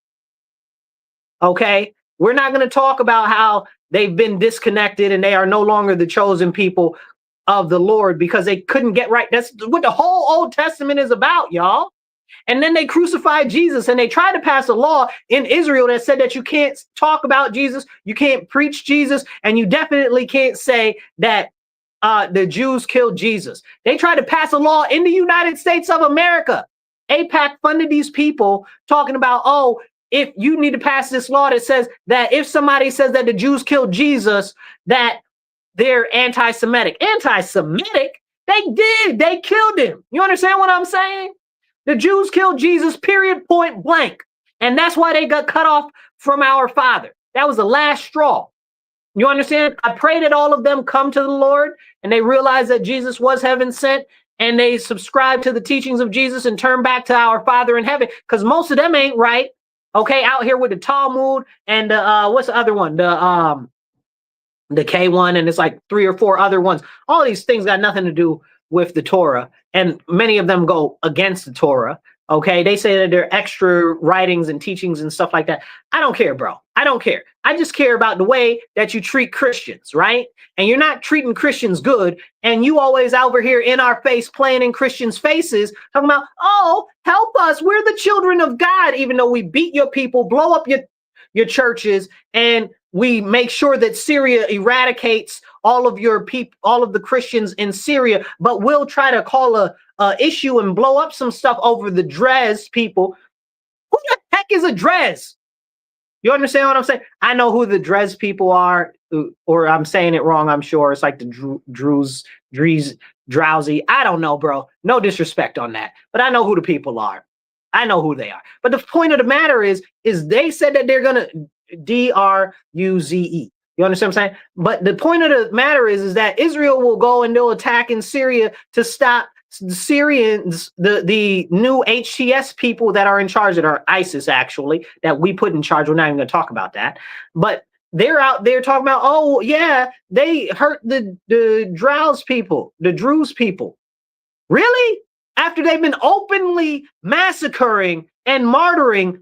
Speaker 1: Okay? We're not going to talk about how they've been disconnected and they are no longer the chosen people of the Lord because they couldn't get right. That's what the whole Old Testament is about, y'all. And then they crucified Jesus, and they tried to pass a law in Israel that said that you can't talk about Jesus, you can't preach Jesus, and you definitely can't say that the Jews killed Jesus. They tried to pass a law in the United States of America. AIPAC funded these people talking about, oh, if you need to pass this law that says that if somebody says that the Jews killed Jesus, that they're anti-Semitic. Anti-Semitic? They did. They killed him. You understand what I'm saying? The Jews killed Jesus, period, point blank. And that's why they got cut off from our Father. That was the last straw. You understand? I pray that all of them come to the Lord and they realize that Jesus was heaven sent, and they subscribe to the teachings of Jesus and turn back to our Father in heaven, because most of them ain't right. Okay, out here with the Talmud and what's the other one? the K one, and it's like 3 or 4 other ones. All these things got nothing to do with the Torah, and many of them go against the Torah. Okay, they say that they're extra writings and teachings and stuff like that. I don't care, bro. I don't care. I just care about the way that you treat Christians, right? And you're not treating Christians good, and you always over here in our face playing in Christians' faces, talking about, oh, help us, we're the children of God, even though we beat your people, blow up your churches, and we make sure that Syria eradicates all of your people, all of the Christians in Syria, but we'll try to call a issue and blow up some stuff over the Druze people. Who the heck is a Druze? You understand what I'm saying? I know who the Druze people are, or I'm saying it wrong, I'm sure. It's like the Druze, drowsy. I don't know, bro. No disrespect on that, but I know who the people are. I know who they are. But the point of the matter is they said that they're going to D-R-U-Z-E. You understand what I'm saying? But the point of the matter is that Israel will go and they'll attack in Syria to stop the Syrians, the new HTS people that are in charge, that are ISIS actually, that we put in charge. We're not even going to talk about that. But they're out there talking about, oh, yeah, they hurt the Druze people, the Druze people. Really? After they've been openly massacring and martyring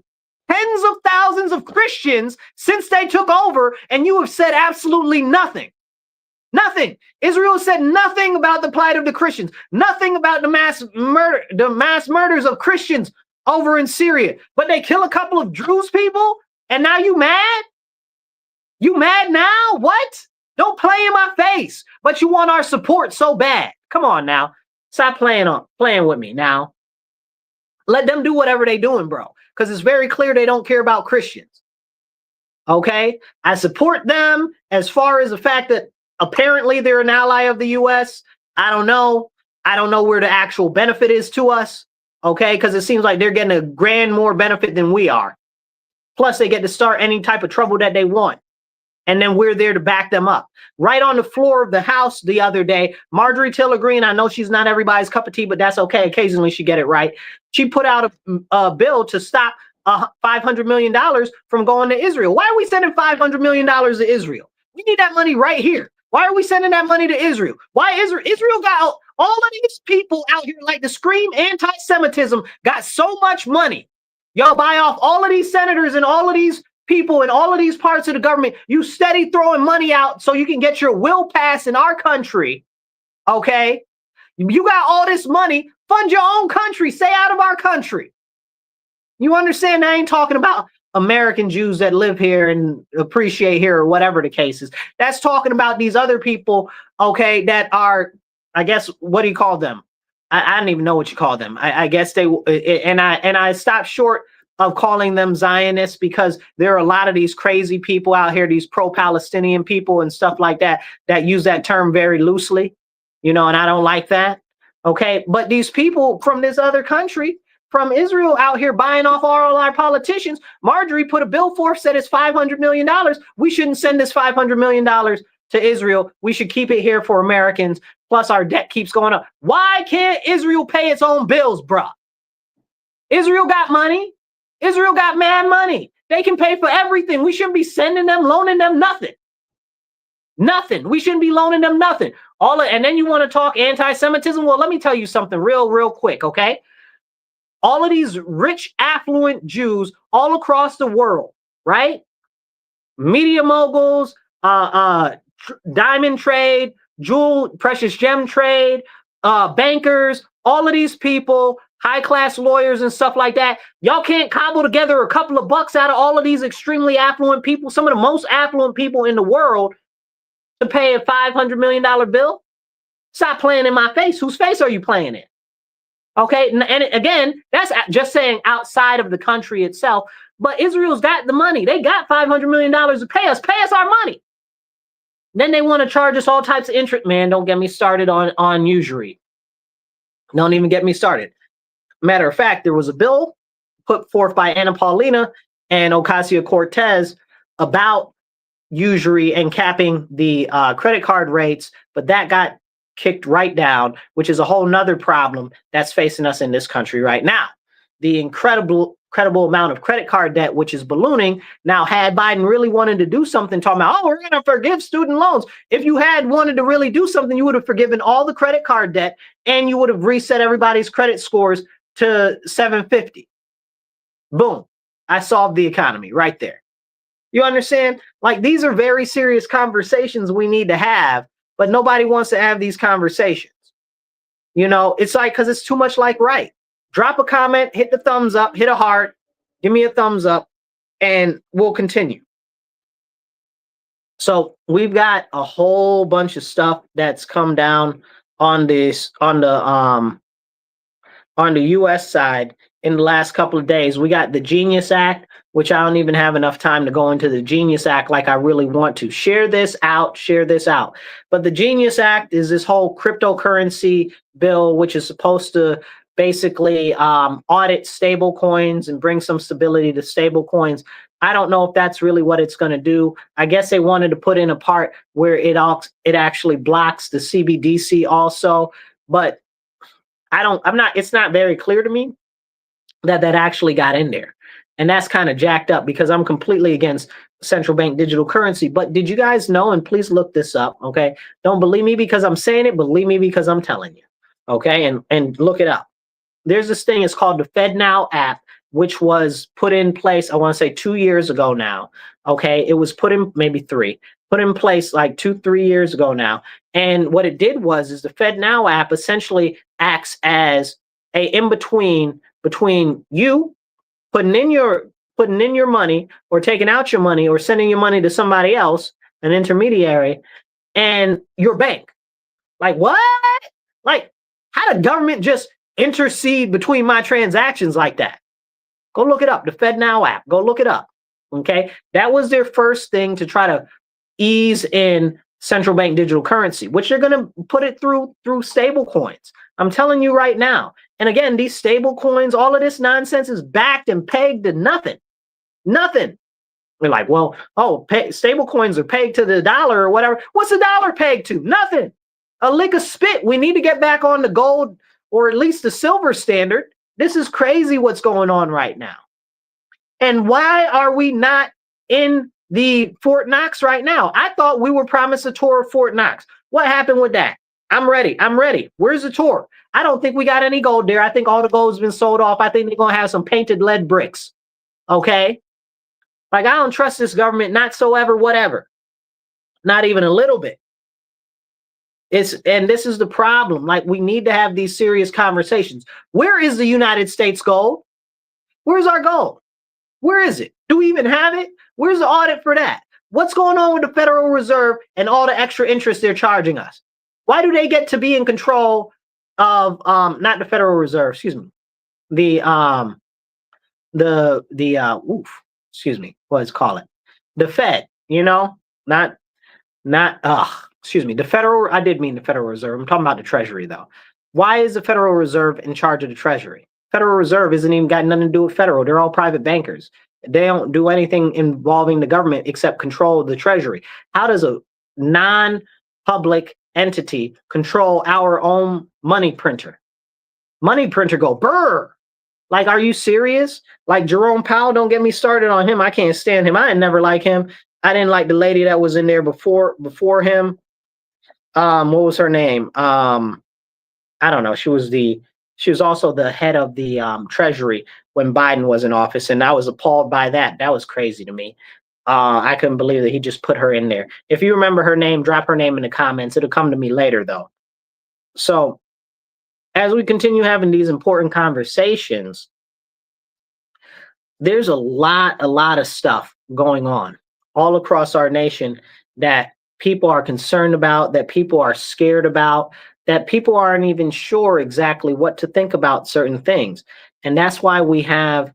Speaker 1: tens of thousands of Christians since they took over, and you have said absolutely nothing. Nothing. Israel said nothing about the plight of the Christians, nothing about the mass murders of Christians over in Syria. But they kill a couple of Druze people, and now you mad? You mad now? What? Don't play in my face. But you want our support so bad. Come on now. Stop playing with me now. Let them do whatever they're doing, bro. Because it's very clear they don't care about Christians. Okay? I support them as far as the fact that apparently they're an ally of the U.S. I don't know. I don't know where the actual benefit is to us. Okay? Because it seems like they're getting a grand more benefit than we are. Plus, they get to start any type of trouble that they want. And then we're there to back them up. Right on the floor of the House the other day, Marjorie Taylor Greene, I know she's not everybody's cup of tea, but that's okay. Occasionally she get it right. She put out a bill to stop $500 million from going to Israel. Why are we sending $500 million to Israel? We need that money right here. Why are we sending that money to Israel? Why Israel got all of these people out here like to scream anti-Semitism, got so much money. Y'all buy off all of these senators and all of these people in all of these parts of the government. You steady throwing money out so you can get your will pass in our country. Okay? You got all this money, fund your own country, stay out of our country. You understand? I ain't talking about American Jews that live here and appreciate here or whatever the case is. That's talking about these other people, okay, that are, I guess, what do you call them? I don't even know what you call them. I guess they, and I stopped short of calling them Zionists because there are a lot of these crazy people out here, these pro-Palestinian people and stuff like that, that use that term very loosely, you know, and I don't like that. Okay. But these people from this other country, from Israel, out here buying off all our politicians, Marjorie put a bill forth, said it's $500 million. We shouldn't send this $500 million to Israel. We should keep it here for Americans. Plus our debt keeps going up. Why can't Israel pay its own bills, bruh? Israel got money. Israel got mad money. They can pay for everything. We shouldn't be sending them, loaning them nothing. Nothing. We shouldn't be loaning them nothing. And then you want to talk anti-Semitism? Well, let me tell you something real quick, okay? All of these rich, affluent Jews all across the world, right? Media moguls, diamond trade, precious gem trade, bankers, all of these people, high-class lawyers and stuff like that. Y'all can't cobble together a couple of bucks out of all of these extremely affluent people, some of the most affluent people in the world, to pay a $500 million bill? Stop playing in my face. Whose face are you playing in? Okay, and again, that's just saying outside of the country itself, but Israel's got the money. They got $500 million to pay us our money. Then they want to charge us all types of interest. Man, don't get me started on usury. Don't even get me started. Matter of fact, there was a bill put forth by Anna Paulina and Ocasio-Cortez about usury and capping the credit card rates, but that got kicked right down, which is a whole nother problem that's facing us in this country right now. the incredible amount of credit card debt, which is ballooning. Now, had Biden really wanted to do something, talking about, oh, we're going to forgive student loans. If you had wanted to really do something, you would have forgiven all the credit card debt and you would have reset everybody's credit scores to 750. Boom. I solved the economy right there. You understand? Like, these are very serious conversations we need to have, but nobody wants to have these conversations. You know, it's like, because it's too much like right. Drop a comment, hit the thumbs up, hit a heart, give me a thumbs up, and we'll continue. So we've got a whole bunch of stuff that's come down on this, on the US side in the last couple of days. We got the Genius Act, which I don't even have enough time to go into the Genius Act like I really want to. Share this out. But the Genius Act is this whole cryptocurrency bill, which is supposed to basically audit stable coins and bring some stability to stable coins. I don't know if that's really what it's going to do. I guess they wanted to put in a part where it actually blocks the CBDC also, but it's not very clear to me that actually got in there. And that's kind of jacked up because I'm completely against central bank digital currency. But did you guys know, and please look this up, okay? Don't believe me because I'm saying it, believe me because I'm telling you, okay? And look it up. There's this thing, it's called the FedNow app, which was put in place, I want to say 2 years ago now, okay? It was put in, maybe 3, put in place like 2-3 years ago now. And what it did is the FedNow app essentially acts as a in-between between you putting in your money or taking out your money or sending your money to somebody else, an intermediary, and your bank. Like, what? Like, how did government just intercede between my transactions like that? Go look it up, the FedNow app. Go look it up, okay? That was their first thing to try to ease in central bank digital currency, which they're going to put it through stable coins. I'm telling you right now. And again, these stable coins, all of this nonsense is backed and pegged to nothing. Nothing. We're like, well, stable coins are pegged to the dollar or whatever. What's the dollar pegged to? Nothing. A lick of spit. We need to get back on the gold or at least the silver standard. This is crazy what's going on right now. And why are we not in the Fort Knox right now? I thought we were promised a tour of Fort Knox. What happened with that? I'm ready. Where's the tour? I don't think we got any gold there. I think all the gold's been sold off. I think they're going to have some painted lead bricks. Okay? Like, I don't trust this government, not so ever, whatever. Not even a little bit. And this is the problem. Like, we need to have these serious conversations. Where is the United States gold? Where's our gold? Where is it? Do we even have it? Where's the audit for that? What's going on with the Federal Reserve and all the extra interest they're charging us? Why do they get to be in control of not the Federal Reserve, excuse me. The what's call it? The Fed, you know, the Federal, I did mean the Federal Reserve. I'm talking about the Treasury though. Why is the Federal Reserve in charge of the Treasury? Federal Reserve isn't even got nothing to do with federal. They're all private bankers. They don't do anything involving the government except control the Treasury. How does a non-public entity control our own money printer? Money printer go brr. Like, are you serious? Like, Jerome Powell, don't get me started on him. I can't stand him. I didn't never like him. I didn't like the lady that was in there before him. What was her name? I don't know. She was also the head of the Treasury when Biden was in office, and I was appalled by that. That was crazy to me. I couldn't believe that he just put her in there. If you remember her name, drop her name in the comments. It'll come to me later, though. So as we continue having these important conversations, there's a lot of stuff going on all across our nation that people are concerned about, that people are scared about, that people aren't even sure exactly what to think about certain things. And that's why we have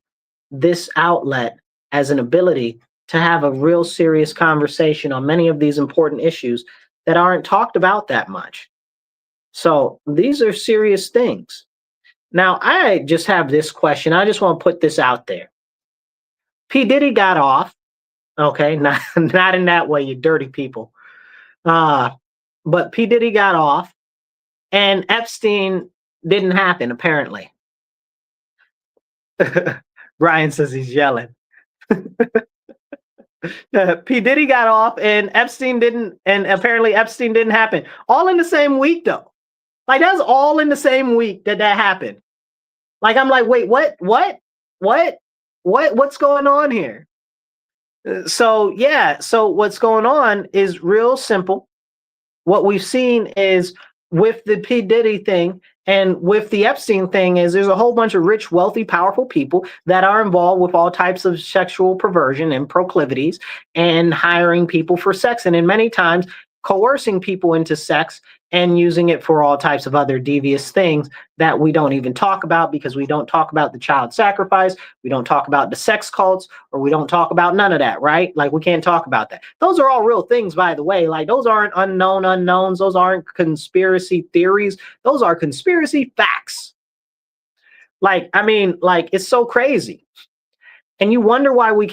Speaker 1: this outlet as an ability to have a real serious conversation on many of these important issues that aren't talked about that much. So these are serious things. Now, I just have this question. I just want to put this out there. P. Diddy got off. Okay, not in that way, you dirty people. But P. Diddy got off, and Epstein didn't happen, apparently. Brian says he's yelling. P. Diddy got off and Epstein didn't, and apparently Epstein didn't happen. All in the same week, though. Like, that's all in the same week that happened. Like, I'm like, wait, what's going on here? So, yeah, so what's going on is real simple. What we've seen is with the P. Diddy thing and with the Epstein thing is there's a whole bunch of rich, wealthy, powerful people that are involved with all types of sexual perversion and proclivities and hiring people for sex. And in many times, coercing people into sex and using it for all types of other devious things that we don't even talk about because we don't talk about the child sacrifice, we don't talk about the sex cults, or we don't talk about none of that, right? Like, we can't talk about that. Those are all real things, by the way. Like, those aren't unknown unknowns. Those aren't conspiracy theories. Those are conspiracy facts. Like, I mean, like, it's so crazy. And you wonder why we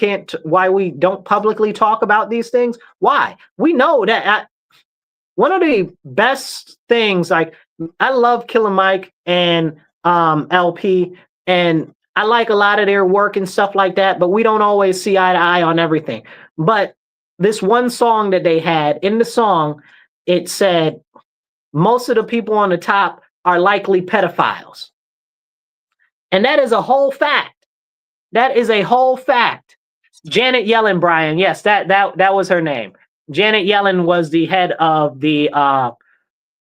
Speaker 1: don't publicly talk about these things. Why? We know that one of the best things, like, I love Killer Mike and LP, and I like a lot of their work and stuff like that, but we don't always see eye to eye on everything. But this one song that they had, in the song, it said, most of the people on the top are likely pedophiles. And that is a whole fact. That is a whole fact. Janet Yellen, Brian, yes, that was her name. Janet Yellen was the head of the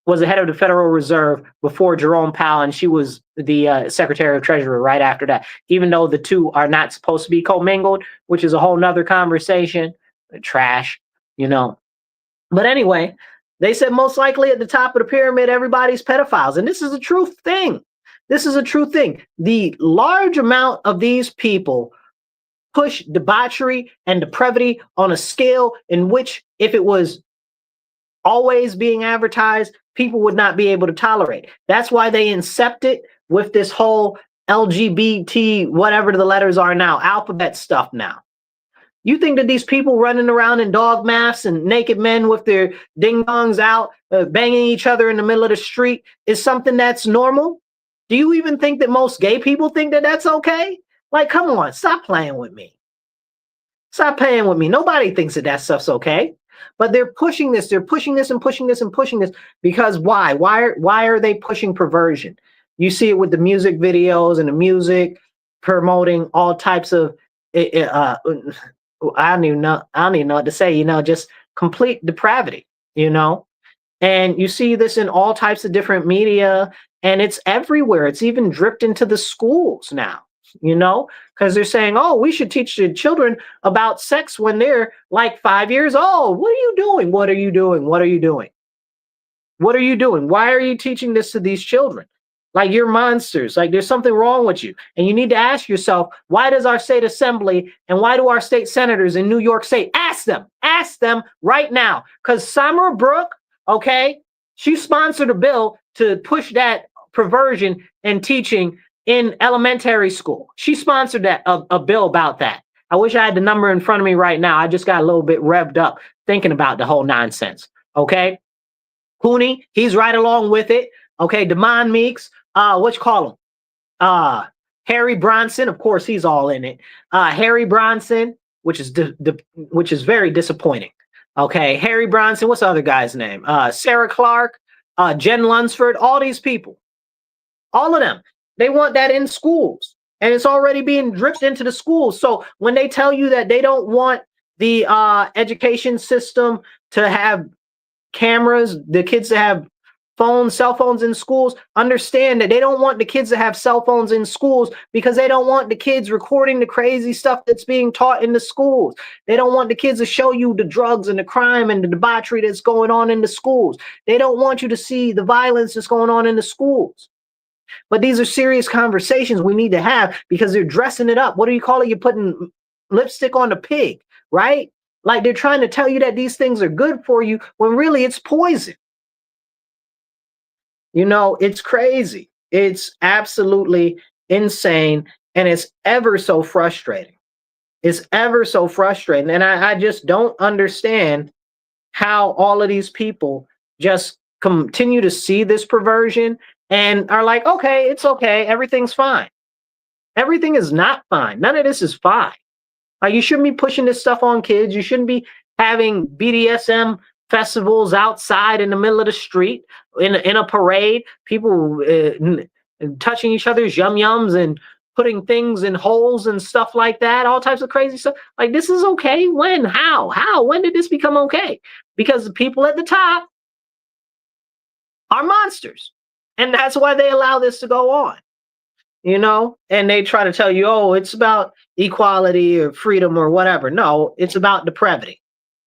Speaker 1: Federal Reserve before Jerome Powell, and she was the Secretary of Treasury right after that. Even though the two are not supposed to be commingled, which is a whole nother conversation, trash, you know. But anyway, they said most likely at the top of the pyramid, everybody's pedophiles, and this is a true thing. This is a true thing. The large amount of these people push debauchery and depravity on a scale in which, if it was always being advertised, people would not be able to tolerate. That's why they incepted with this whole LGBT, whatever the letters are now, alphabet stuff now. You think that these people running around in dog masks and naked men with their ding-dongs out, banging each other in the middle of the street is something that's normal? Do you even think that most gay people think that that's okay? Like, come on, stop playing with me. Stop playing with me. Nobody thinks that that stuff's okay. But they're pushing this. They're pushing this and pushing this and pushing this because why? Why are they pushing perversion? You see it with the music videos and the music promoting all types of I don't even know what to say, just complete depravity, And you see this in all types of different media, and it's everywhere. It's even dripped into the schools now, because they're saying, oh, we should teach the children about sex when they're like 5 years old. What are you doing? What are you doing? What are you doing? What are you doing? Why are you teaching this to these children? Like, you're monsters. Like, there's something wrong with you. And you need to ask yourself, why does our state assembly and why do our state senators in New York State ask them right now? Because Samara Brooke, okay, she sponsored a bill to push that perversion and teaching in elementary school. She sponsored a bill about that. I wish I had the number in front of me right now. I just got a little bit revved up thinking about the whole nonsense. Okay. Cooney, he's right along with it. Okay. Damon Meeks, what you call him? Harry Bronson, of course, he's all in it. Harry Bronson, which is very disappointing. Okay. Harry Bronson, what's the other guy's name? Sarah Clark, Jen Lunsford, all these people. All of them. They want that in schools, and it's already being dripped into the schools. So when they tell you that they don't want the education system to have cameras, the kids to have cell phones in schools, understand that they don't want the kids to have cell phones in schools because they don't want the kids recording the crazy stuff that's being taught in the schools. They don't want the kids to show you the drugs and the crime and the debauchery that's going on in the schools. They don't want you to see the violence that's going on in the schools. But these are serious conversations we need to have because they're dressing it up. What do you call it? You're putting lipstick on the pig, right? Like, they're trying to tell you that these things are good for you when really it's poison. It's crazy. It's absolutely insane. And it's ever so frustrating. It's ever so frustrating. And I just don't understand how all of these people just continue to see this perversion and are like, okay, it's okay, everything's fine. Everything is not fine. None of this is fine. Like, you shouldn't be pushing this stuff on kids. You shouldn't be having BDSM festivals outside in the middle of the street in a parade. People touching each other's yum yums and putting things in holes and stuff like that. All types of crazy stuff. Like, this is okay. When? How? How? When did this become okay? Because the people at the top are monsters, and that's why they allow this to go on. And they try to tell you, oh, it's about equality or freedom or whatever. No, it's about depravity.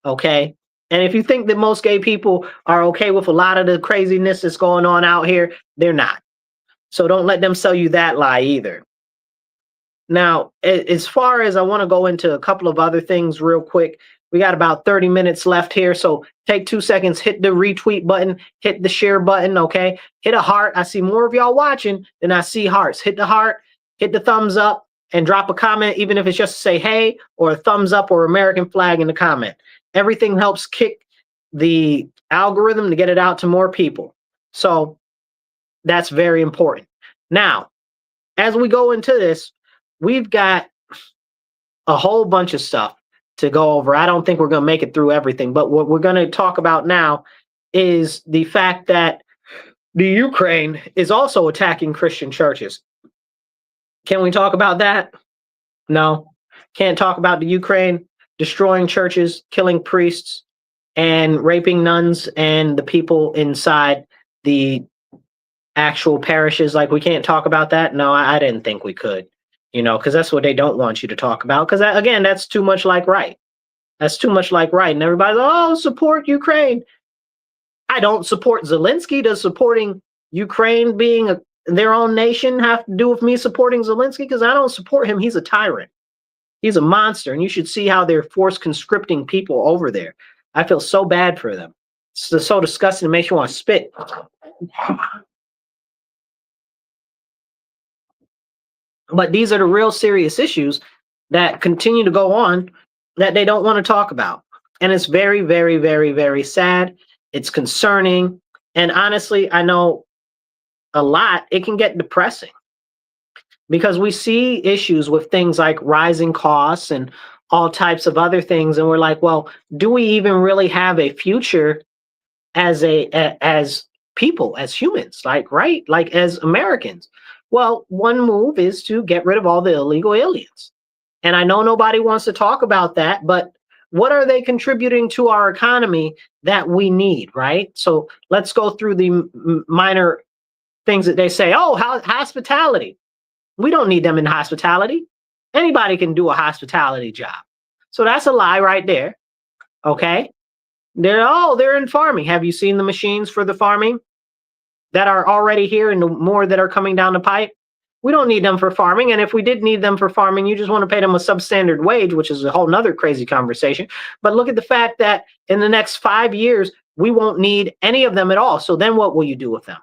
Speaker 1: Okay. And if you think that most gay people are okay with a lot of the craziness that's going on out here, they're not. So don't let them sell you that lie either. Now, as far as I want to go into a couple of other things real quick, we got about 30 minutes left here. So take 2 seconds, hit the retweet button, hit the share button, okay? Hit a heart. I see more of y'all watching than I see hearts. Hit the heart, hit the thumbs up, and drop a comment, even if it's just to say hey, or a thumbs up or American flag in the comment. Everything helps kick the algorithm to get it out to more people. So that's very important. Now, as we go into this, we've got a whole bunch of stuff to go over. I don't think we're going to make it through everything, but what we're going to talk about now is the fact that the Ukraine is also attacking Christian churches. Can we talk about that? No. Can't talk about the Ukraine destroying churches, killing priests, and raping nuns and the people inside the actual parishes. Like, we can't talk about that? No, I didn't think we could, because that's what they don't want you to talk about. Because, again, that's too much like right. That's too much like right. And everybody's, oh, support Ukraine. I don't support Zelensky. Does supporting Ukraine being their own nation have to do with me supporting Zelensky? Because I don't support him. He's a tyrant. He's a monster. And you should see how they're force conscripting people over there. I feel so bad for them. It's so disgusting. It makes you want to spit. But these are the real serious issues that continue to go on that they don't want to talk about. And it's very, very, very, very sad. It's concerning. And honestly, I know a lot, it can get depressing because we see issues with things like rising costs and all types of other things. And we're like, well, do we even really have a future as people, as humans, right? Like as Americans? Well, one move is to get rid of all the illegal aliens. And I know nobody wants to talk about that, but what are they contributing to our economy that we need, right? So let's go through the minor things that they say. Oh, hospitality. We don't need them in hospitality. Anybody can do a hospitality job. So that's a lie right there. Okay. They're in farming. Have you seen the machines for the farming that are already here and the more that are coming down the pipe? We don't need them for farming. And if we did need them for farming, you just want to pay them a substandard wage, which is a whole nother crazy conversation. But look at the fact that in the next 5 years, we won't need any of them at all. So then what will you do with them?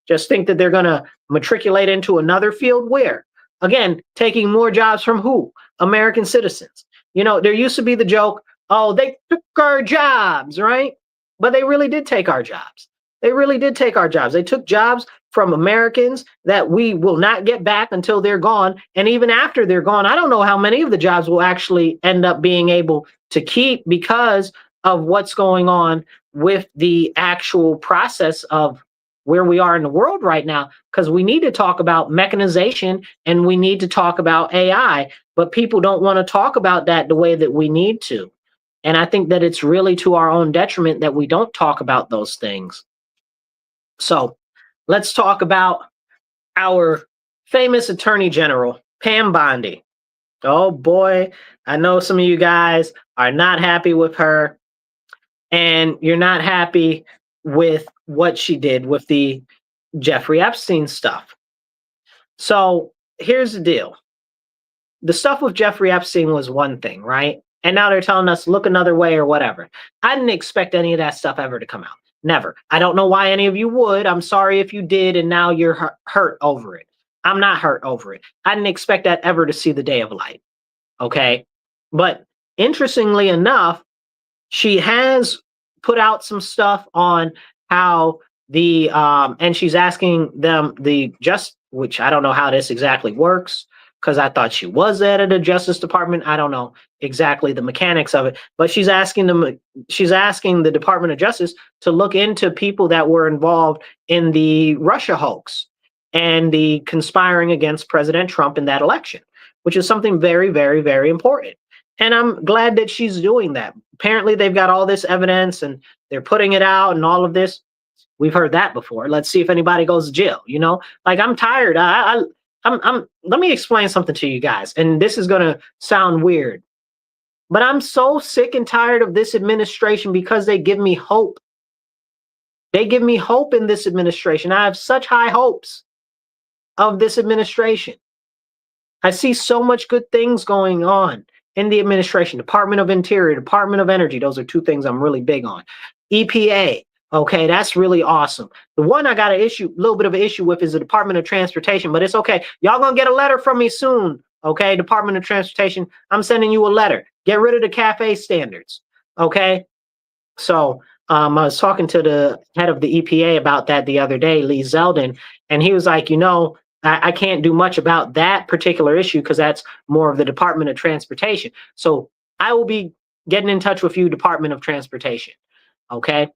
Speaker 1: Just think that they're going to matriculate into another field where? Again, taking more jobs from who? American citizens. There used to be the joke, oh, they took our jobs, right? But they really did take our jobs. They really did take our jobs. They took jobs from Americans that we will not get back until they're gone. And even after they're gone, I don't know how many of the jobs will actually end up being able to keep because of what's going on with the actual process of where we are in the world right now. Because we need to talk about mechanization and we need to talk about AI, but people don't want to talk about that the way that we need to. And I think that it's really to our own detriment that we don't talk about those things. So let's talk about our famous Attorney General, Pam Bondi. Oh boy, I know some of you guys are not happy with her, and you're not happy with what she did with the Jeffrey Epstein stuff. So here's the deal. The stuff with Jeffrey Epstein was one thing, right? And now they're telling us, look another way or whatever. I didn't expect any of that stuff ever to come out. Never. I don't know why any of you would. I'm sorry if you did, and now you're hurt over it. I'm not hurt over it. I didn't expect that ever to see the day of light. Okay? But interestingly enough, she has put out some stuff on how and she's asking them which I don't know how this exactly works, because I thought she was the head of the Justice Department. I don't know exactly the mechanics of it, but she's asking the Department of Justice to look into people that were involved in the Russia hoax and the conspiring against President Trump in that election, which is something very, very, very important. And I'm glad that she's doing that. Apparently, they've got all this evidence and they're putting it out and all of this. We've heard that before. Let's see if anybody goes to jail. Like, I'm tired. Let me explain something to you guys, and this is gonna sound weird, but I'm so sick and tired of this administration because they give me hope. They give me hope in this administration. I have such high hopes of this administration. I see so much good things going on in the administration. Department of Interior, Department of Energy. Those are two things I'm really big on. EPA. Okay, that's really awesome. The one I got a little bit of an issue with is the Department of Transportation, but it's okay. Y'all gonna get a letter from me soon. Okay, Department of Transportation, I'm sending you a letter. Get rid of the cafe standards. Okay, so I was talking to the head of the EPA about that the other day, Lee Zeldin, and he was like, I can't do much about that particular issue because that's more of the Department of Transportation. So I will be getting in touch with you, Department of Transportation. Okay,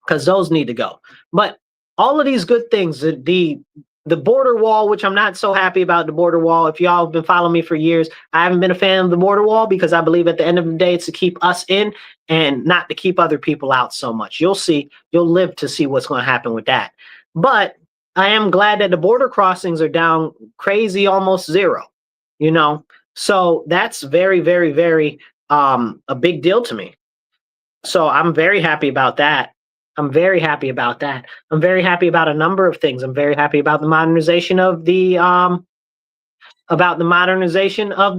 Speaker 1: because those need to go. But all of these good things, the border wall, which I'm not so happy about the border wall. If y'all have been following me for years, I haven't been a fan of the border wall because I believe at the end of the day, it's to keep us in and not to keep other people out so much. You'll see, you'll live to see what's going to happen with that. But I am glad that the border crossings are down crazy, almost zero, So that's very, very, very a big deal to me. So I'm very happy about that. I'm very happy about that. I'm very happy about a number of things. I'm very happy about the modernization of the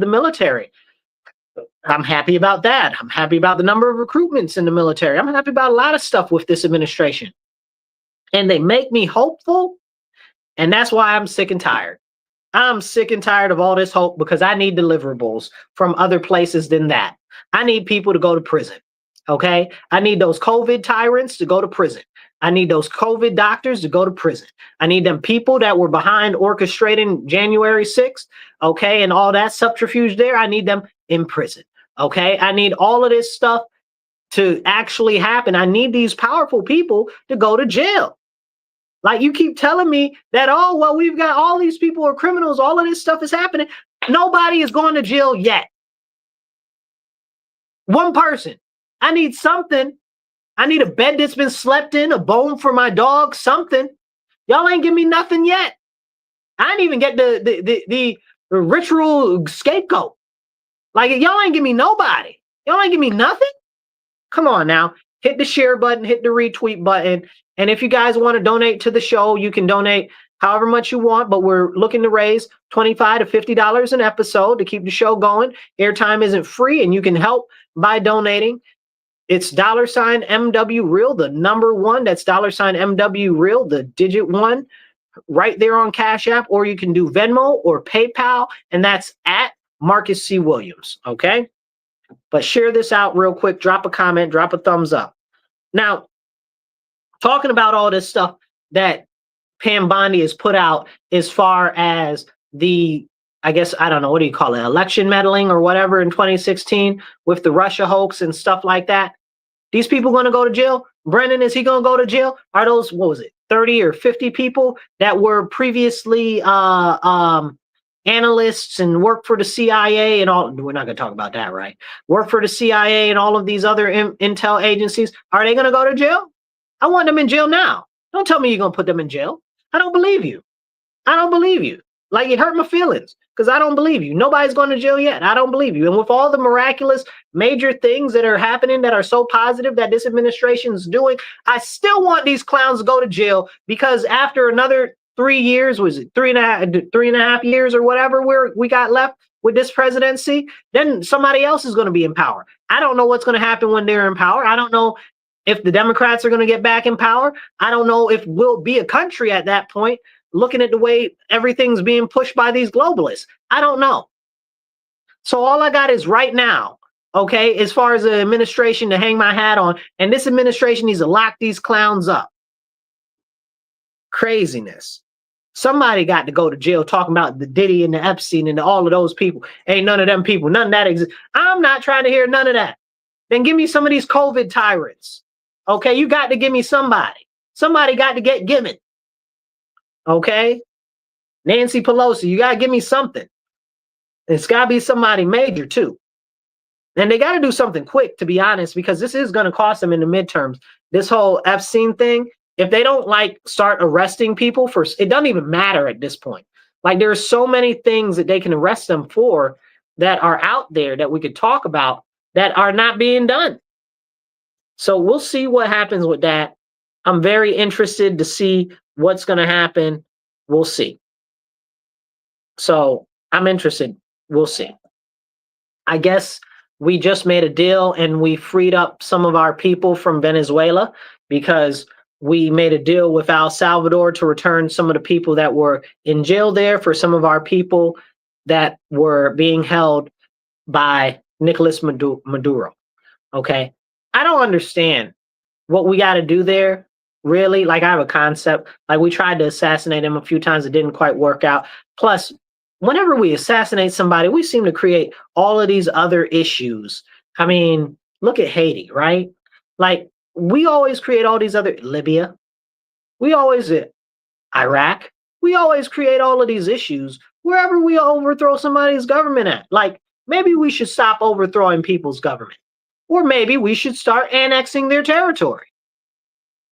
Speaker 1: military. I'm happy about that. I'm happy about the number of recruitments in the military. I'm happy about a lot of stuff with this administration. And they make me hopeful, and that's why I'm sick and tired. I'm sick and tired of all this hope because I need deliverables from other places than that. I need people to go to prison. Okay, I need those COVID tyrants to go to prison. I need those COVID doctors to go to prison. I need them people that were behind orchestrating January 6th, okay, and all that subterfuge there. I need them in prison. Okay, I need all of this stuff to actually happen. I need these powerful people to go to jail. Like, you keep telling me that, oh, well, we've got all these people are criminals. All of this stuff is happening. Nobody is going to jail yet. One person. I need something. I need a bed that's been slept in, a bone for my dog, something. Y'all ain't give me nothing yet. I didn't even get the ritual scapegoat. Like, y'all ain't give me nobody. Y'all ain't give me nothing. Come on now. Hit the share button, hit the retweet button. And if you guys want to donate to the show, you can donate however much you want, but we're looking to raise $25 to $50 an episode to keep the show going. Airtime isn't free, and you can help by donating. It's $MW Real, the number one. That's $MW Real, the digit one, right there on Cash App. Or you can do Venmo or PayPal, and that's at Marcus C. Williams. Okay? But share this out real quick. Drop a comment, drop a thumbs up. Now, talking about all this stuff that Pam Bondi has put out as far as the, I guess, I don't know, what do you call it, election meddling or whatever in 2016 with the Russia hoax and stuff like that. These people going to go to jail? Brennan, is he going to go to jail? Are those, 30 or 50 people that were previously analysts and worked for the CIA and all? We're not going to talk about that, right? Work for the CIA and all of these other intel agencies. Are they going to go to jail? I want them in jail now. Don't tell me you're going to put them in jail. I don't believe you. I don't believe you. Like, it hurt my feelings because I don't believe you. Nobody's going to jail yet. I don't believe you. And with all the miraculous major things that are happening that are so positive that this administration is doing, I still want these clowns to go to jail, because after another 3 years, was it three and a half years or whatever we got left with this presidency, then somebody else is going to be in power. I don't know what's going to happen when they're in power. I don't know if the Democrats are going to get back in power. I don't know if we'll be a country at that point, looking at the way everything's being pushed by these globalists. I don't know. So all I got is right now, okay, as far as the administration to hang my hat on, and this administration needs to lock these clowns up. Craziness. Somebody got to go to jail talking about the Diddy and the Epstein and all of those people. Ain't none of them people, none of that exists. I'm not trying to hear none of that. Then give me some of these COVID tyrants. Okay, you got to give me somebody. Somebody got to get given. Okay, Nancy Pelosi, you got to give me something. It's got to be somebody major too. And they got to do something quick, to be honest, because this is going to cost them in the midterms. This whole Epstein thing, if they don't like start arresting people for, it doesn't even matter at this point. Like there's so many things that they can arrest them for that are out there that we could talk about that are not being done. So we'll see what happens with that. I'm very interested to see what's going to happen. We'll see. So I'm interested. We'll see. I guess we just made a deal and we freed up some of our people from Venezuela because we made a deal with El Salvador to return some of the people that were in jail there for some of our people that were being held by Nicolas Maduro. Okay. I don't understand what we got to do there. Really, like I have a concept. Like we tried to assassinate him a few times. It didn't quite work out. Plus, whenever we assassinate somebody, we seem to create all of these other issues. I mean, look at Haiti, right? Like we always create all these other, Libya. We always, Iraq. We always create all of these issues wherever we overthrow somebody's government at. Like maybe we should stop overthrowing people's government. Or maybe we should start annexing their territory.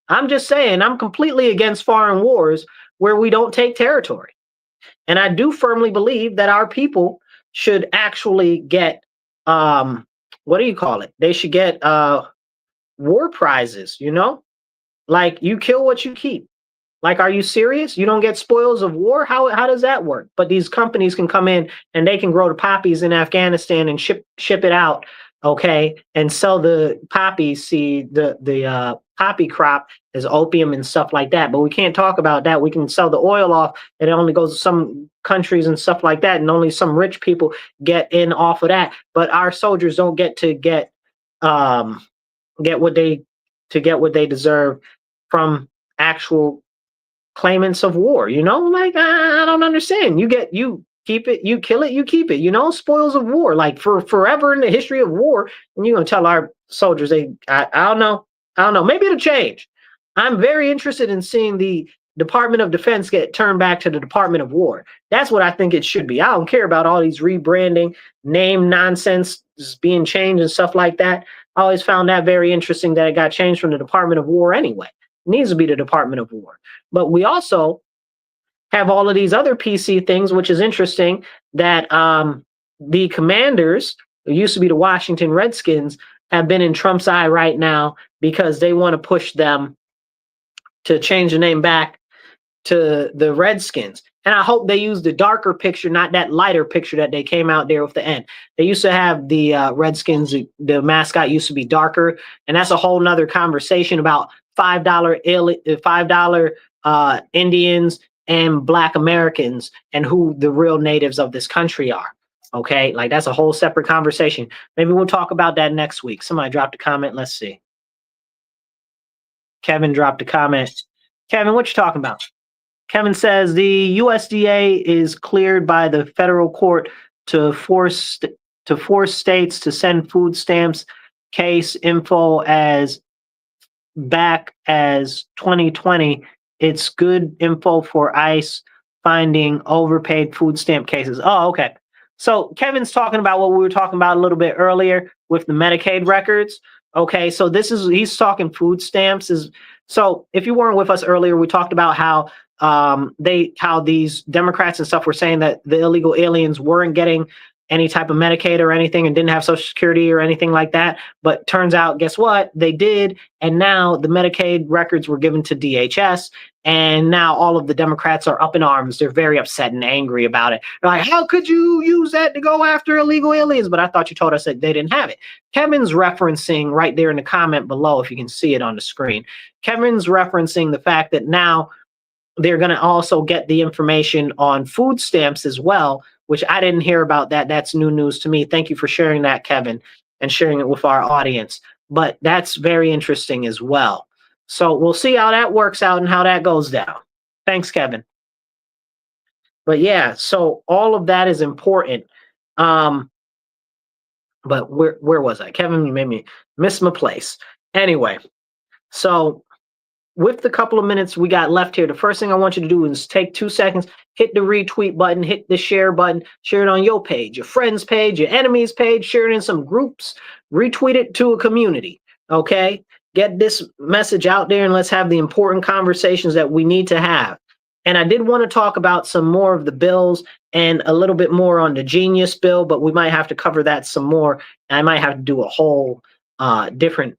Speaker 1: I'm just saying, I'm completely against foreign wars where we don't take territory. And I do firmly believe that our people should actually get, what do you call it? They should get war prizes, you know? Like you kill what you keep. Like, are you serious? You don't get spoils of war? How does that work? But these companies can come in and they can grow the poppies in Afghanistan and ship it out, okay, and sell the poppy seed, the poppy crop as opium and stuff like that. But we can't talk about that. We can sell the oil off, and it only goes to some countries and stuff like that, and only some rich people get in off of that. But our soldiers don't get what they deserve from actual claimants of war, you know? Like I don't understand. You keep it, you kill it, you keep it, you know, spoils of war, like for forever in the history of war. And you're gonna tell our soldiers I don't know, maybe it'll change. I'm very interested in seeing the Department of Defense get turned back to the Department of War. That's what I think it should be. I don't care about all these rebranding, name nonsense being changed and stuff like that. I always found that very interesting that it got changed from the Department of War anyway. It needs to be the Department of War. But we also have all of these other PC things, which is interesting that the Commanders, who used to be the Washington Redskins, have been in Trump's eye right now because they want to push them to change the name back to the Redskins. And I hope they use the darker picture, not that lighter picture that they came out there with the end. They used to have the Redskins, the mascot used to be darker. And that's a whole nother conversation about $5 Indians and Black Americans and who the real natives of this country are. Okay, like that's a whole separate conversation. Maybe we'll talk about that next week. Somebody dropped a comment. Let's see. Kevin dropped a comment. Kevin, what you talking about? Kevin says the USDA is cleared by the federal court to force states to send food stamps case info as back as 2020. It's good info for ICE finding overpaid food stamp cases. Oh, okay. So Kevin's talking about what we were talking about a little bit earlier with the Medicaid records. Okay, so he's talking food stamps. So if you weren't with us earlier, we talked about how these Democrats and stuff were saying that the illegal aliens weren't getting any type of Medicaid or anything and didn't have Social Security or anything like that. But turns out, guess what? They did. And now the Medicaid records were given to DHS. And now all of the Democrats are up in arms. They're very upset and angry about it. They're like, how could you use that to go after illegal aliens? But I thought you told us that they didn't have it. Kevin's referencing right there in the comment below, if you can see it on the screen. Kevin's referencing the fact that now they're going to also get the information on food stamps as well, which I didn't hear about that. That's new news to me. Thank you for sharing that, Kevin, and sharing it with our audience. But that's very interesting as well. So we'll see how that works out and how that goes down. Thanks, Kevin. But yeah, so all of that is important. Um, but where was I? Kevin, you made me miss my place. Anyway, so with the couple of minutes we got left here, the first thing I want you to do is take 2 seconds, hit the retweet button, hit the share button, share it on your page, your friend's page, your enemy's page, share it in some groups, retweet it to a community. Okay? Get this message out there and let's have the important conversations that we need to have. And I did want to talk about some more of the bills and a little bit more on the Genius bill, but we might have to cover that some more. I might have to do a whole different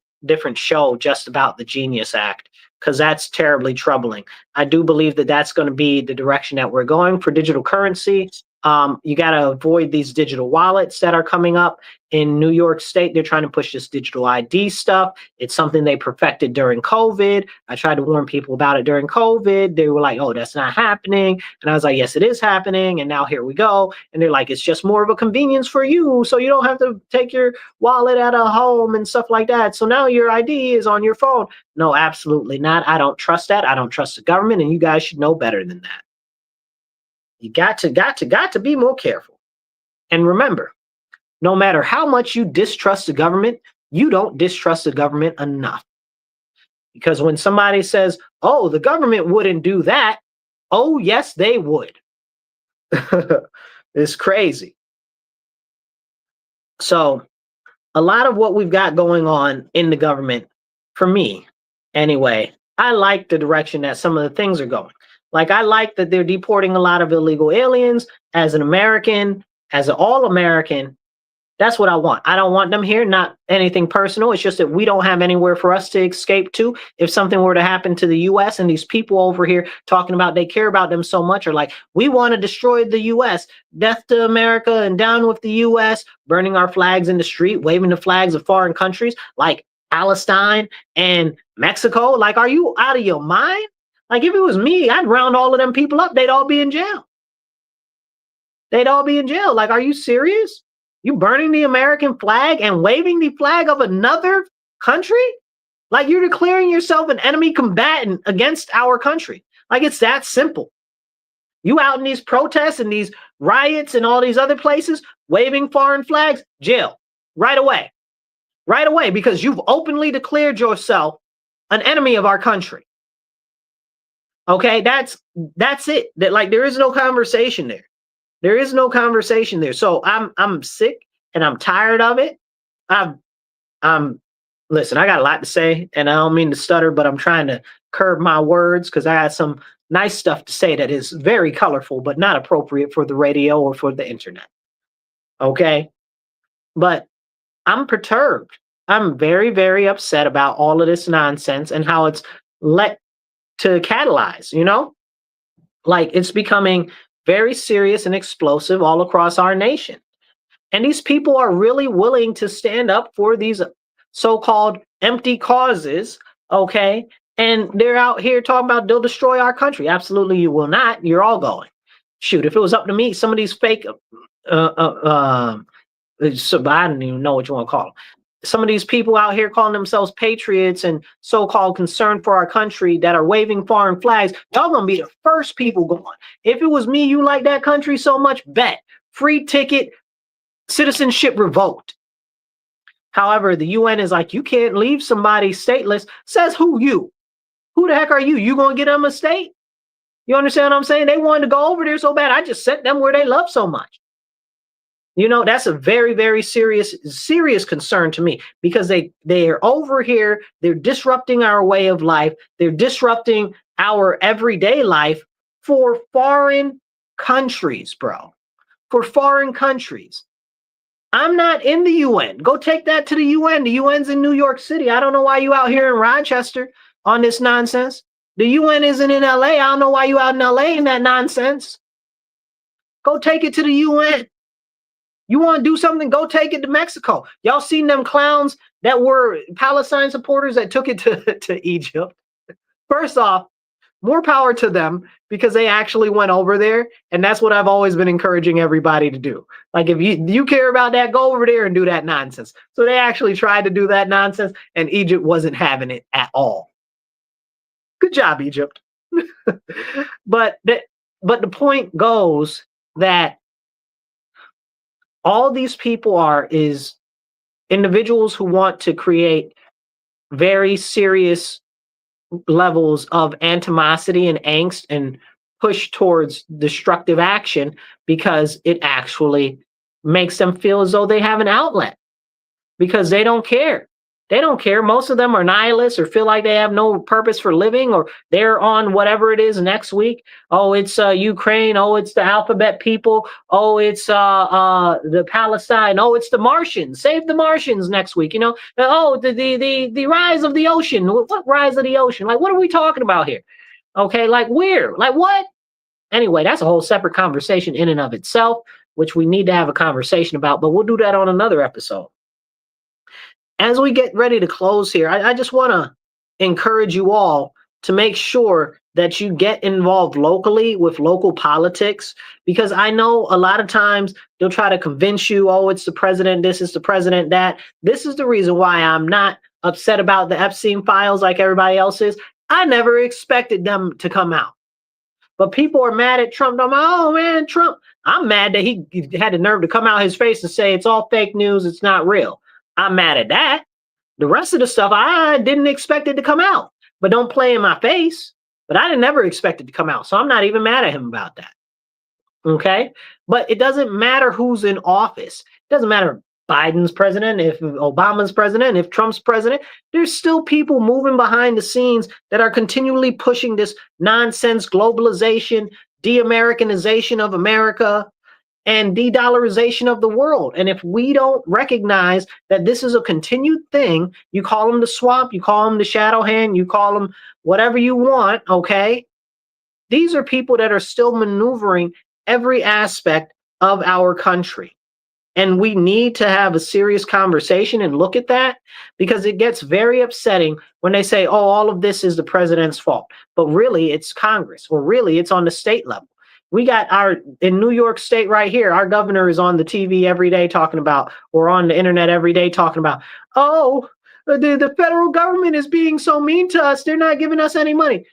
Speaker 1: show just about the Genius Act, because that's terribly troubling. I do believe that that's going to be the direction that we're going for digital currency. You got to avoid these digital wallets that are coming up in New York State. They're trying to push this digital ID stuff. It's something they perfected during COVID. I tried to warn people about it during COVID. They were like, oh, that's not happening. And I was like, yes, it is happening. And now here we go. And they're like, it's just more of a convenience for you, so you don't have to take your wallet at a home and stuff like that. So now your ID is on your phone. No, absolutely not. I don't trust that. I don't trust the government. And you guys should know better than that. You got to be more careful. And remember, no matter how much you distrust the government, you don't distrust the government enough. Because when somebody says, oh, the government wouldn't do that, oh, yes, they would. It's crazy. So a lot of what we've got going on in the government, for me anyway, I like the direction that some of the things are going. Like, I like that they're deporting a lot of illegal aliens. As an American, as an all-American, that's what I want. I don't want them here, not anything personal. It's just that we don't have anywhere for us to escape to. If something were to happen to the U.S. and these people over here talking about they care about them so much are like, we want to destroy the U.S., death to America and down with the U.S., burning our flags in the street, waving the flags of foreign countries like Palestine and Mexico. Like, are you out of your mind? Like, if it was me, I'd round all of them people up. They'd all be in jail. They'd all be in jail. Like, are you serious? You burning the American flag and waving the flag of another country? Like, you're declaring yourself an enemy combatant against our country. Like, it's that simple. You out in these protests and these riots and all these other places, waving foreign flags, jail. Right away. Right away, because you've openly declared yourself an enemy of our country. Okay, that's it. That, like, there is no conversation there. There is no conversation there. So I'm sick and I'm tired of it. Listen, I got a lot to say and I don't mean to stutter, but I'm trying to curb my words because I got some nice stuff to say that is very colorful, but not appropriate for the radio or for the internet. Okay, but I'm perturbed. I'm very, very upset about all of this nonsense and how it's let to catalyze, you know, like, it's becoming very serious and explosive all across our nation. And these people are really willing to stand up for these so-called empty causes, okay? And they're out here talking about they'll destroy our country. Absolutely, you will not. You're all going. Shoot, if it was up to me, some of these fake, I don't even know what you want to call them. Some of these people out here calling themselves patriots and so-called concerned for our country that are waving foreign flags, y'all gonna be the first people going. If it was me, you like that country so much, bet. Free ticket, citizenship revoked. However, the UN is like, you can't leave somebody stateless. Says who? You? Who the heck are you? You gonna get them a state? You understand what I'm saying? They wanted to go over there so bad, I just sent them where they love so much. You know, that's a very, very serious concern to me, because they are over here. They're disrupting our way of life. They're disrupting our everyday life for foreign countries, bro. For foreign countries. I'm not in the UN. Go take that to the UN. The UN's in New York City. I don't know why you out here in Rochester on this nonsense. The UN isn't in LA. I don't know why you out in LA in that nonsense. Go take it to the UN. You want to do something, go take it to Mexico. Y'all seen them clowns that were Palestine supporters that took it to Egypt? First off, more power to them, because they actually went over there. And that's what I've always been encouraging everybody to do. Like, if you care about that, go over there and do that nonsense. So they actually tried to do that nonsense, and Egypt wasn't having it at all. Good job, Egypt. But But the point goes that all these people is individuals who want to create very serious levels of animosity and angst and push towards destructive action because it actually makes them feel as though they have an outlet because they don't care. They don't care. Most of them are nihilists or feel like they have no purpose for living, or they're on whatever it is next week. Oh, it's Ukraine. Oh, it's the alphabet people. Oh, it's the Palestine. Oh, it's the Martians. Save the Martians next week. You know. Oh, the rise of the ocean. What rise of the ocean? Like, what are we talking about here? Okay, like where? Like what? Anyway, that's a whole separate conversation in and of itself, which we need to have a conversation about. But we'll do that on another episode. As we get ready to close here, I just want to encourage you all to make sure that you get involved locally with local politics, because I know a lot of times they'll try to convince you, oh, it's the president, this is the president, that. This is the reason why I'm not upset about the Epstein files like everybody else is. I never expected them to come out. But people are mad at Trump. I'm like, oh, man, Trump. I'm mad that he had the nerve to come out his face and say it's all fake news, it's not real. I'm mad at that. The rest of the stuff, I didn't expect it to come out. But don't play in my face. But I didn't never expect it to come out. So I'm not even mad at him about that. Okay? But it doesn't matter who's in office. It doesn't matter if Biden's president, if Obama's president, if Trump's president. There's still people moving behind the scenes that are continually pushing this nonsense globalization, de-Americanization of America, and de-dollarization of the world. And if we don't recognize that this is a continued thing, you call them the swamp, you call them the shadow hand, you call them whatever you want, okay? These are people that are still maneuvering every aspect of our country. And we need to have a serious conversation and look at that, because it gets very upsetting when they say, oh, all of this is the president's fault. But really, it's Congress, or really, it's on the state level. We got in New York State right here, our governor is on the TV every day talking about, or on the internet every day talking about, oh, the federal government is being so mean to us. They're not giving us any money.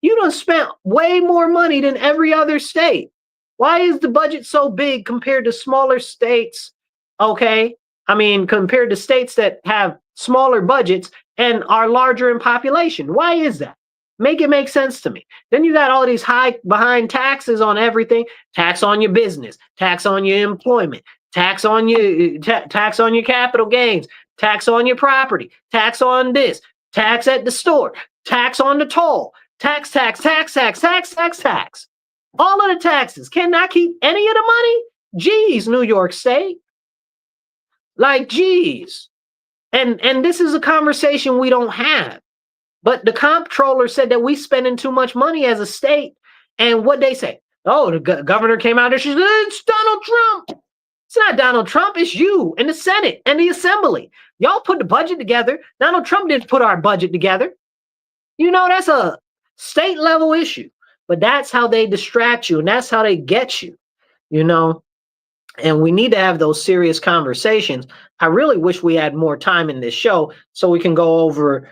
Speaker 1: You done spent way more money than every other state. Why is the budget so big compared to smaller states? Okay. I mean, compared to states that have smaller budgets and are larger in population. Why is that? Make it make sense to me. Then you got all these high behind taxes on everything. Tax on your business, tax on your employment, tax on your capital gains, tax on your property, tax on this, tax at the store, tax on the toll, tax. All of the taxes. Cannot keep any of the money? Geez, New York State. Like, geez. And this is a conversation we don't have. But the comptroller said that we spending too much money as a state. And what they say? Oh, the governor came out there. She said, it's Donald Trump. It's not Donald Trump. It's you and the Senate and the Assembly. Y'all put the budget together. Donald Trump didn't put our budget together. You know, that's a state level issue. But that's how they distract you. And that's how they get you, you know. And we need to have those serious conversations. I really wish we had more time in this show so we can go over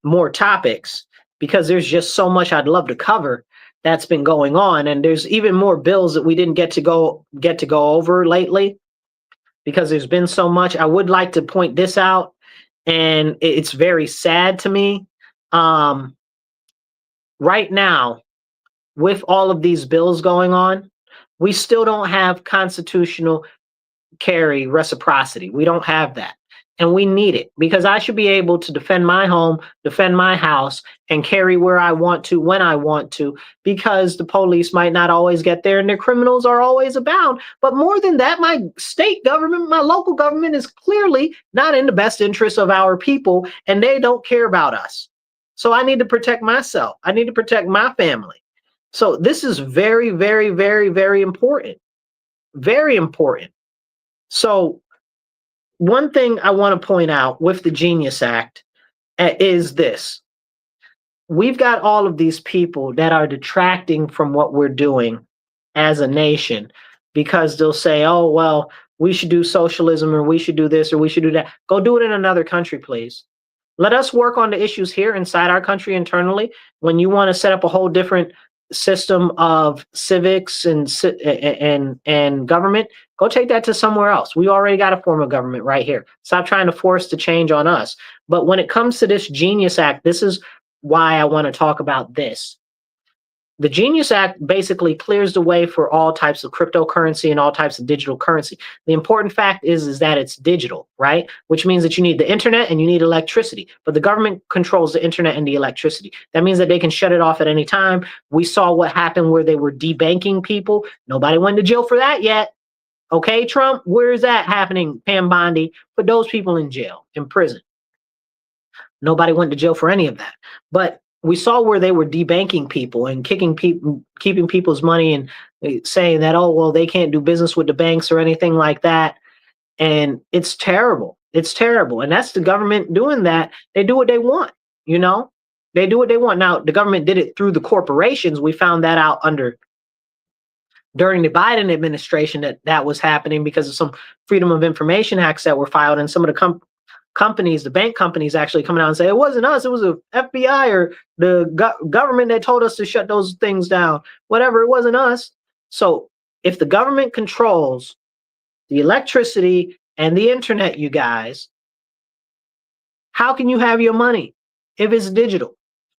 Speaker 1: more topics, because there's just so much I'd love to cover that's been going on, and there's even more bills that we didn't get to go over lately, because there's been so much. I would like to point this out, and it's very sad to me. Right now, with all of these bills going on, we still don't have constitutional carry reciprocity. We don't have that. And we need it, because I should be able to defend my home, defend my house, and carry where I want to, when I want to, because the police might not always get there and their criminals are always abound. But more than that, my state government, my local government is clearly not in the best interest of our people, and they don't care about us. So I need to protect myself. I need to protect my family. So this is very, very, very, very important. Very important. So one thing I want to point out with the Genius Act is this. We've got all of these people that are detracting from what we're doing as a nation, because they'll say, oh, well, we should do socialism, or we should do this, or we should do that. Go do it in another country, please. Let us work on the issues here inside our country internally. When you want to set up a whole different system of civics and government, go take that to somewhere else. We already got a form of government right here. Stop trying to force the change on us. But when it comes to this Genius Act, this is why I want to talk about this. The Genius Act basically clears the way for all types of cryptocurrency and all types of digital currency. The important fact is that it's digital, right? Which means that you need the internet and you need electricity. But the government controls the internet and the electricity. That means that they can shut it off at any time. We saw what happened where they were debanking people. Nobody went to jail for that yet. Okay, Trump, where is that happening? Pam Bondi, put those people in jail, in prison. Nobody went to jail for any of that. But we saw where they were debanking people and keeping people's money and saying that, oh, well, they can't do business with the banks or anything like that. And it's terrible. It's terrible. And that's the government doing that. They do what they want, you know? They do what they want. Now, the government did it through the corporations. We found that out during the Biden administration that was happening because of some Freedom of Information Acts that were filed, and some of the companies, the bank companies, actually coming out and say it wasn't us, it was the FBI or the government that told us to shut those things down. Whatever, it wasn't us. So if the government controls the electricity and the internet, you guys, how can you have your money if it's digital?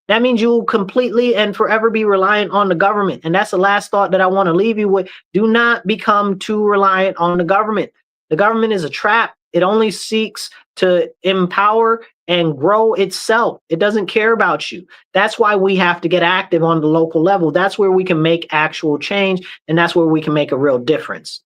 Speaker 1: That means you will completely and forever be reliant on the government. And that's the last thought that I want to leave you with. Do not become too reliant on the government. The government is a trap. It only seeks to empower and grow itself. It doesn't care about you. That's why we have to get active on the local level. That's where we can make actual change, and that's where we can make a real difference.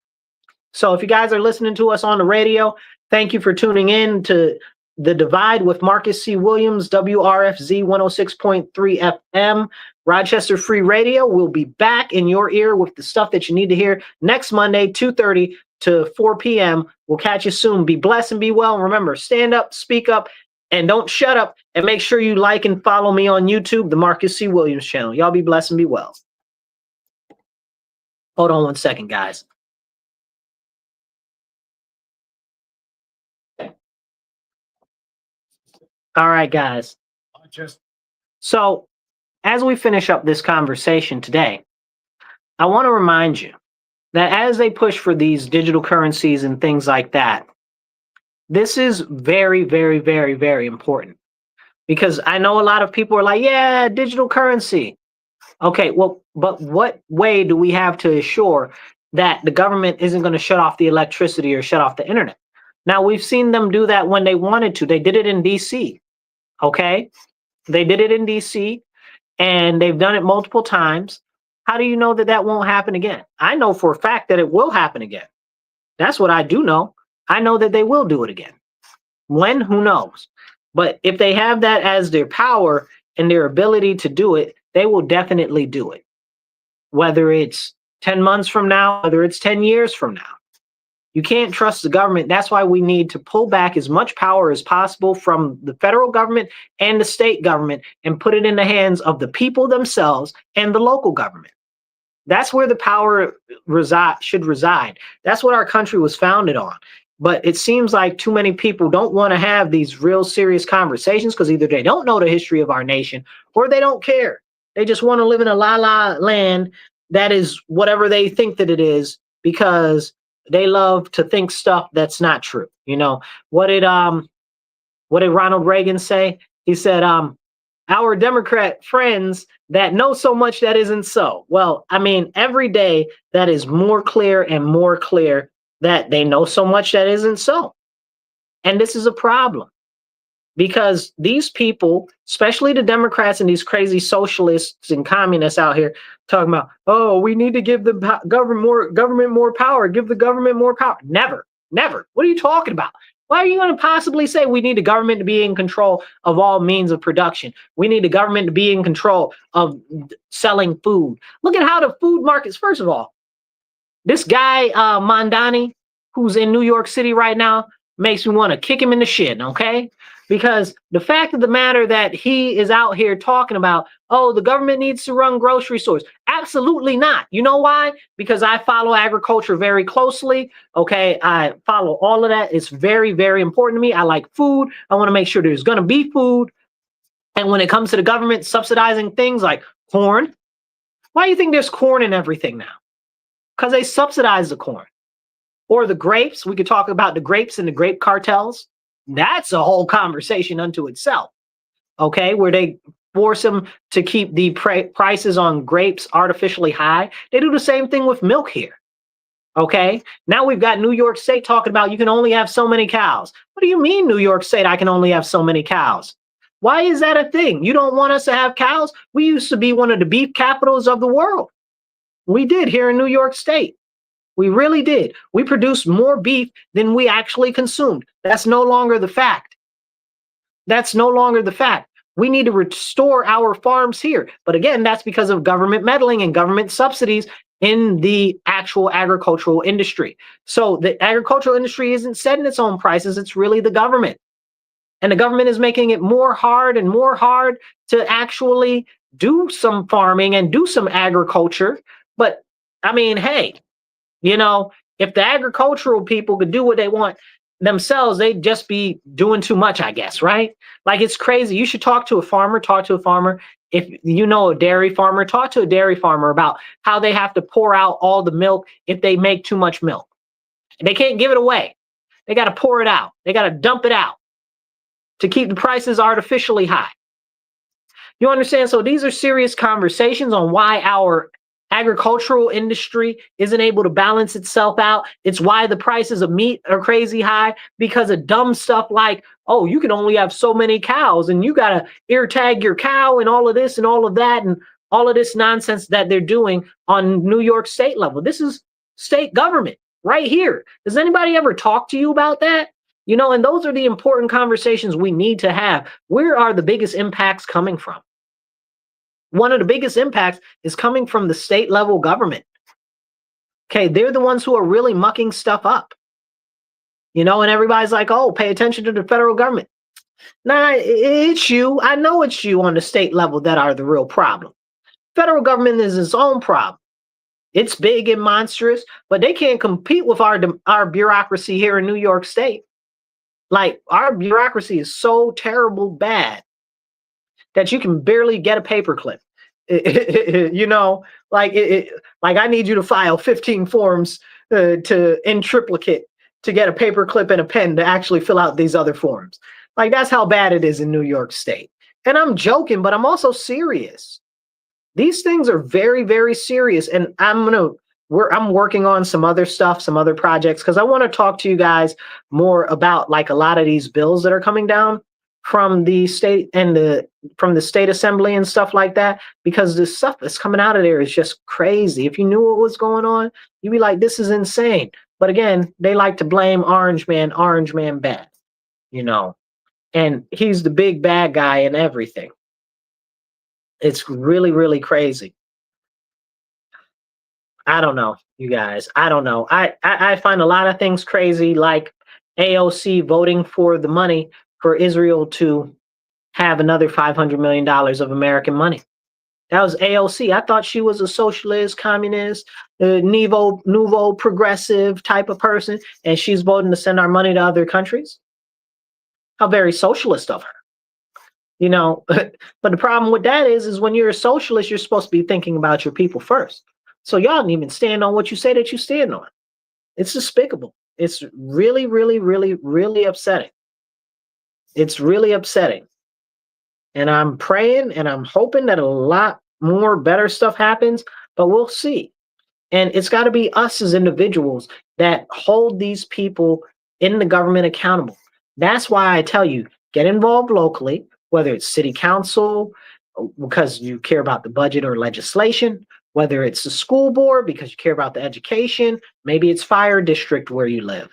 Speaker 1: So if you guys are listening to us on the radio, thank you for tuning in to The Divide with Marcus C. Williams, WRFZ 106.3 FM, Rochester Free Radio. We'll be back in your ear with the stuff that you need to hear next Monday, 2:30 to 4 p.m. We'll catch you soon. Be blessed and be well. And remember, stand up, speak up, and don't shut up. And make sure you like and follow me on YouTube, the Marcus C. Williams channel. Y'all be blessed and be well. Hold on one second, guys. All right, guys. So as we finish up this conversation today, I want to remind you that as they push for these digital currencies and things like that, this is very, very, very, very important. Because I know a lot of people are like, yeah, digital currency. Okay, well, but what way do we have to assure that the government isn't going to shut off the electricity or shut off the internet? Now, we've seen them do that when they wanted to. They did it in DC. Okay, they did it in DC, and they've done it multiple times. How do you know that that won't happen again? I know for a fact that it will happen again. That's what I do know. I know that they will do it again. When? Who knows? But if they have that as their power and their ability to do it, they will definitely do it. Whether it's 10 months from now, whether it's 10 years from now. You can't trust the government. That's why we need to pull back as much power as possible from the federal government and the state government and put it in the hands of the people themselves and the local government. That's where the power should reside. That's what our country was founded on. But it seems like too many people don't want to have these real serious conversations because either they don't know the history of our nation or they don't care. They just want to live in a la-la land that is whatever they think that it is because they love to think stuff that's not true. You know, what did Ronald Reagan say? He said, our Democrat friends that know so much that isn't so. Well, I mean, every day that is more clear and more clear that they know so much that isn't so. And this is a problem because these people, especially the Democrats and these crazy socialists and communists out here talking about, oh, we need to give the government more power, give the government more power. Never, never. What are you talking about? Why are you going to possibly say we need the government to be in control of all means of production? We need the government to be in control of selling food. Look at how the food markets, first of all, this guy, Mondani, who's in New York City right now, makes me want to kick him in the shin, okay? Because the fact of the matter that he is out here talking about, oh, the government needs to run grocery stores. Absolutely not. You know why? Because I follow agriculture very closely, okay? I follow all of that. It's very, very important to me. I like food. I want to make sure there's going to be food. And when it comes to the government subsidizing things like corn, Why do you think there's corn in everything now? Because they subsidize the corn. Or the grapes. We could talk about the grapes and the grape cartels. That's a whole conversation unto itself. Okay, where they force them to keep the prices on grapes artificially high. They do the same thing with milk here. Okay, now we've got New York State talking about you can only have so many cows. What do you mean, New York State, I can only have so many cows? Why is that a thing? You don't want us to have cows? We used to be one of the beef capitals of the world. We did here in New York State. We really did. We produced more beef than we actually consumed. That's no longer the fact. That's no longer the fact. We need to restore our farms here. But again, that's because of government meddling and government subsidies in the actual agricultural industry. So the agricultural industry isn't setting its own prices. It's really the government. And the government is making it more hard and more hard to actually do some farming and do some agriculture. But I mean, hey, you know, if the agricultural people could do what they want themselves, they'd just be doing too much, I guess, right? Like, it's crazy. You should talk to a farmer, If you know a dairy farmer, talk to a dairy farmer about how they have to pour out all the milk if they make too much milk. They can't give it away. They got to pour it out. They got to dump it out to keep the prices artificially high. You understand? So these are serious conversations on why our agricultural industry isn't able to balance itself out. It's why the prices of meat are crazy high, because of dumb stuff like, oh, you can only have so many cows and you got to ear tag your cow and all of this and all of that and all of this nonsense that they're doing on New York State level. This is state government right here. Does anybody ever talk to you about that? You know, and those are the important conversations we need to have. Where are the biggest impacts coming from? One of the biggest impacts is coming from the state level government. Okay, they're the ones who are really mucking stuff up. You know, and everybody's like, oh, pay attention to the federal government. Nah, it's you. I know it's you on the state level that are the real problem. Federal government is its own problem. It's big and monstrous, but they can't compete with our bureaucracy here in New York State. Like, our bureaucracy is so terrible bad that you can barely get a paperclip. You know, like like I need you to file 15 forms in triplicate to get a paperclip and a pen to actually fill out these other forms. Like, that's how bad it is in New York State. And I'm joking, but I'm also serious. These things are very, very serious. And I'm working on some other stuff, some other projects, because I want to talk to you guys more about like a lot of these bills that are coming down from the state and from the state assembly and stuff like that, because the stuff that's coming out of there is just crazy. If you knew what was going on, you'd be like, this is insane. But again, they like to blame Orange Man bad, you know, and he's the big bad guy in everything. It's really, really crazy. I don't know, you guys. I don't know. I find a lot of things crazy, like AOC voting for the money for Israel to have another $500 million of American money. That was AOC. I thought she was a socialist, communist, nouveau progressive type of person, and she's voting to send our money to other countries. How very socialist of her. You know, but the problem with that is when you're a socialist, you're supposed to be thinking about your people first. So y'all didn't even stand on what you say that you stand on. It's despicable. It's really, really, really, really upsetting. It's really upsetting. And I'm praying and I'm hoping that a lot more better stuff happens, but we'll see. And it's got to be us as individuals that hold these people in the government accountable. That's why I tell you, get involved locally, whether it's city council, because you care about the budget or legislation, whether it's the school board because you care about the education, maybe it's fire district where you live.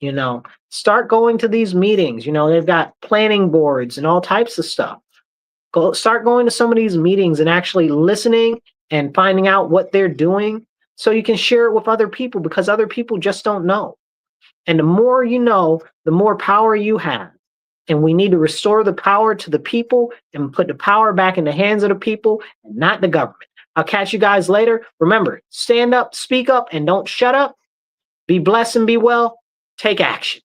Speaker 1: You know, start going to these meetings. You know, they've got planning boards and all types of stuff. Start going to some of these meetings and actually listening and finding out what they're doing so you can share it with other people, because other people just don't know. And the more you know, the more power you have. And we need to restore the power to the people and put the power back in the hands of the people and not the government. I'll catch you guys later. Remember, stand up, speak up, and don't shut up. Be blessed and be well. Take action.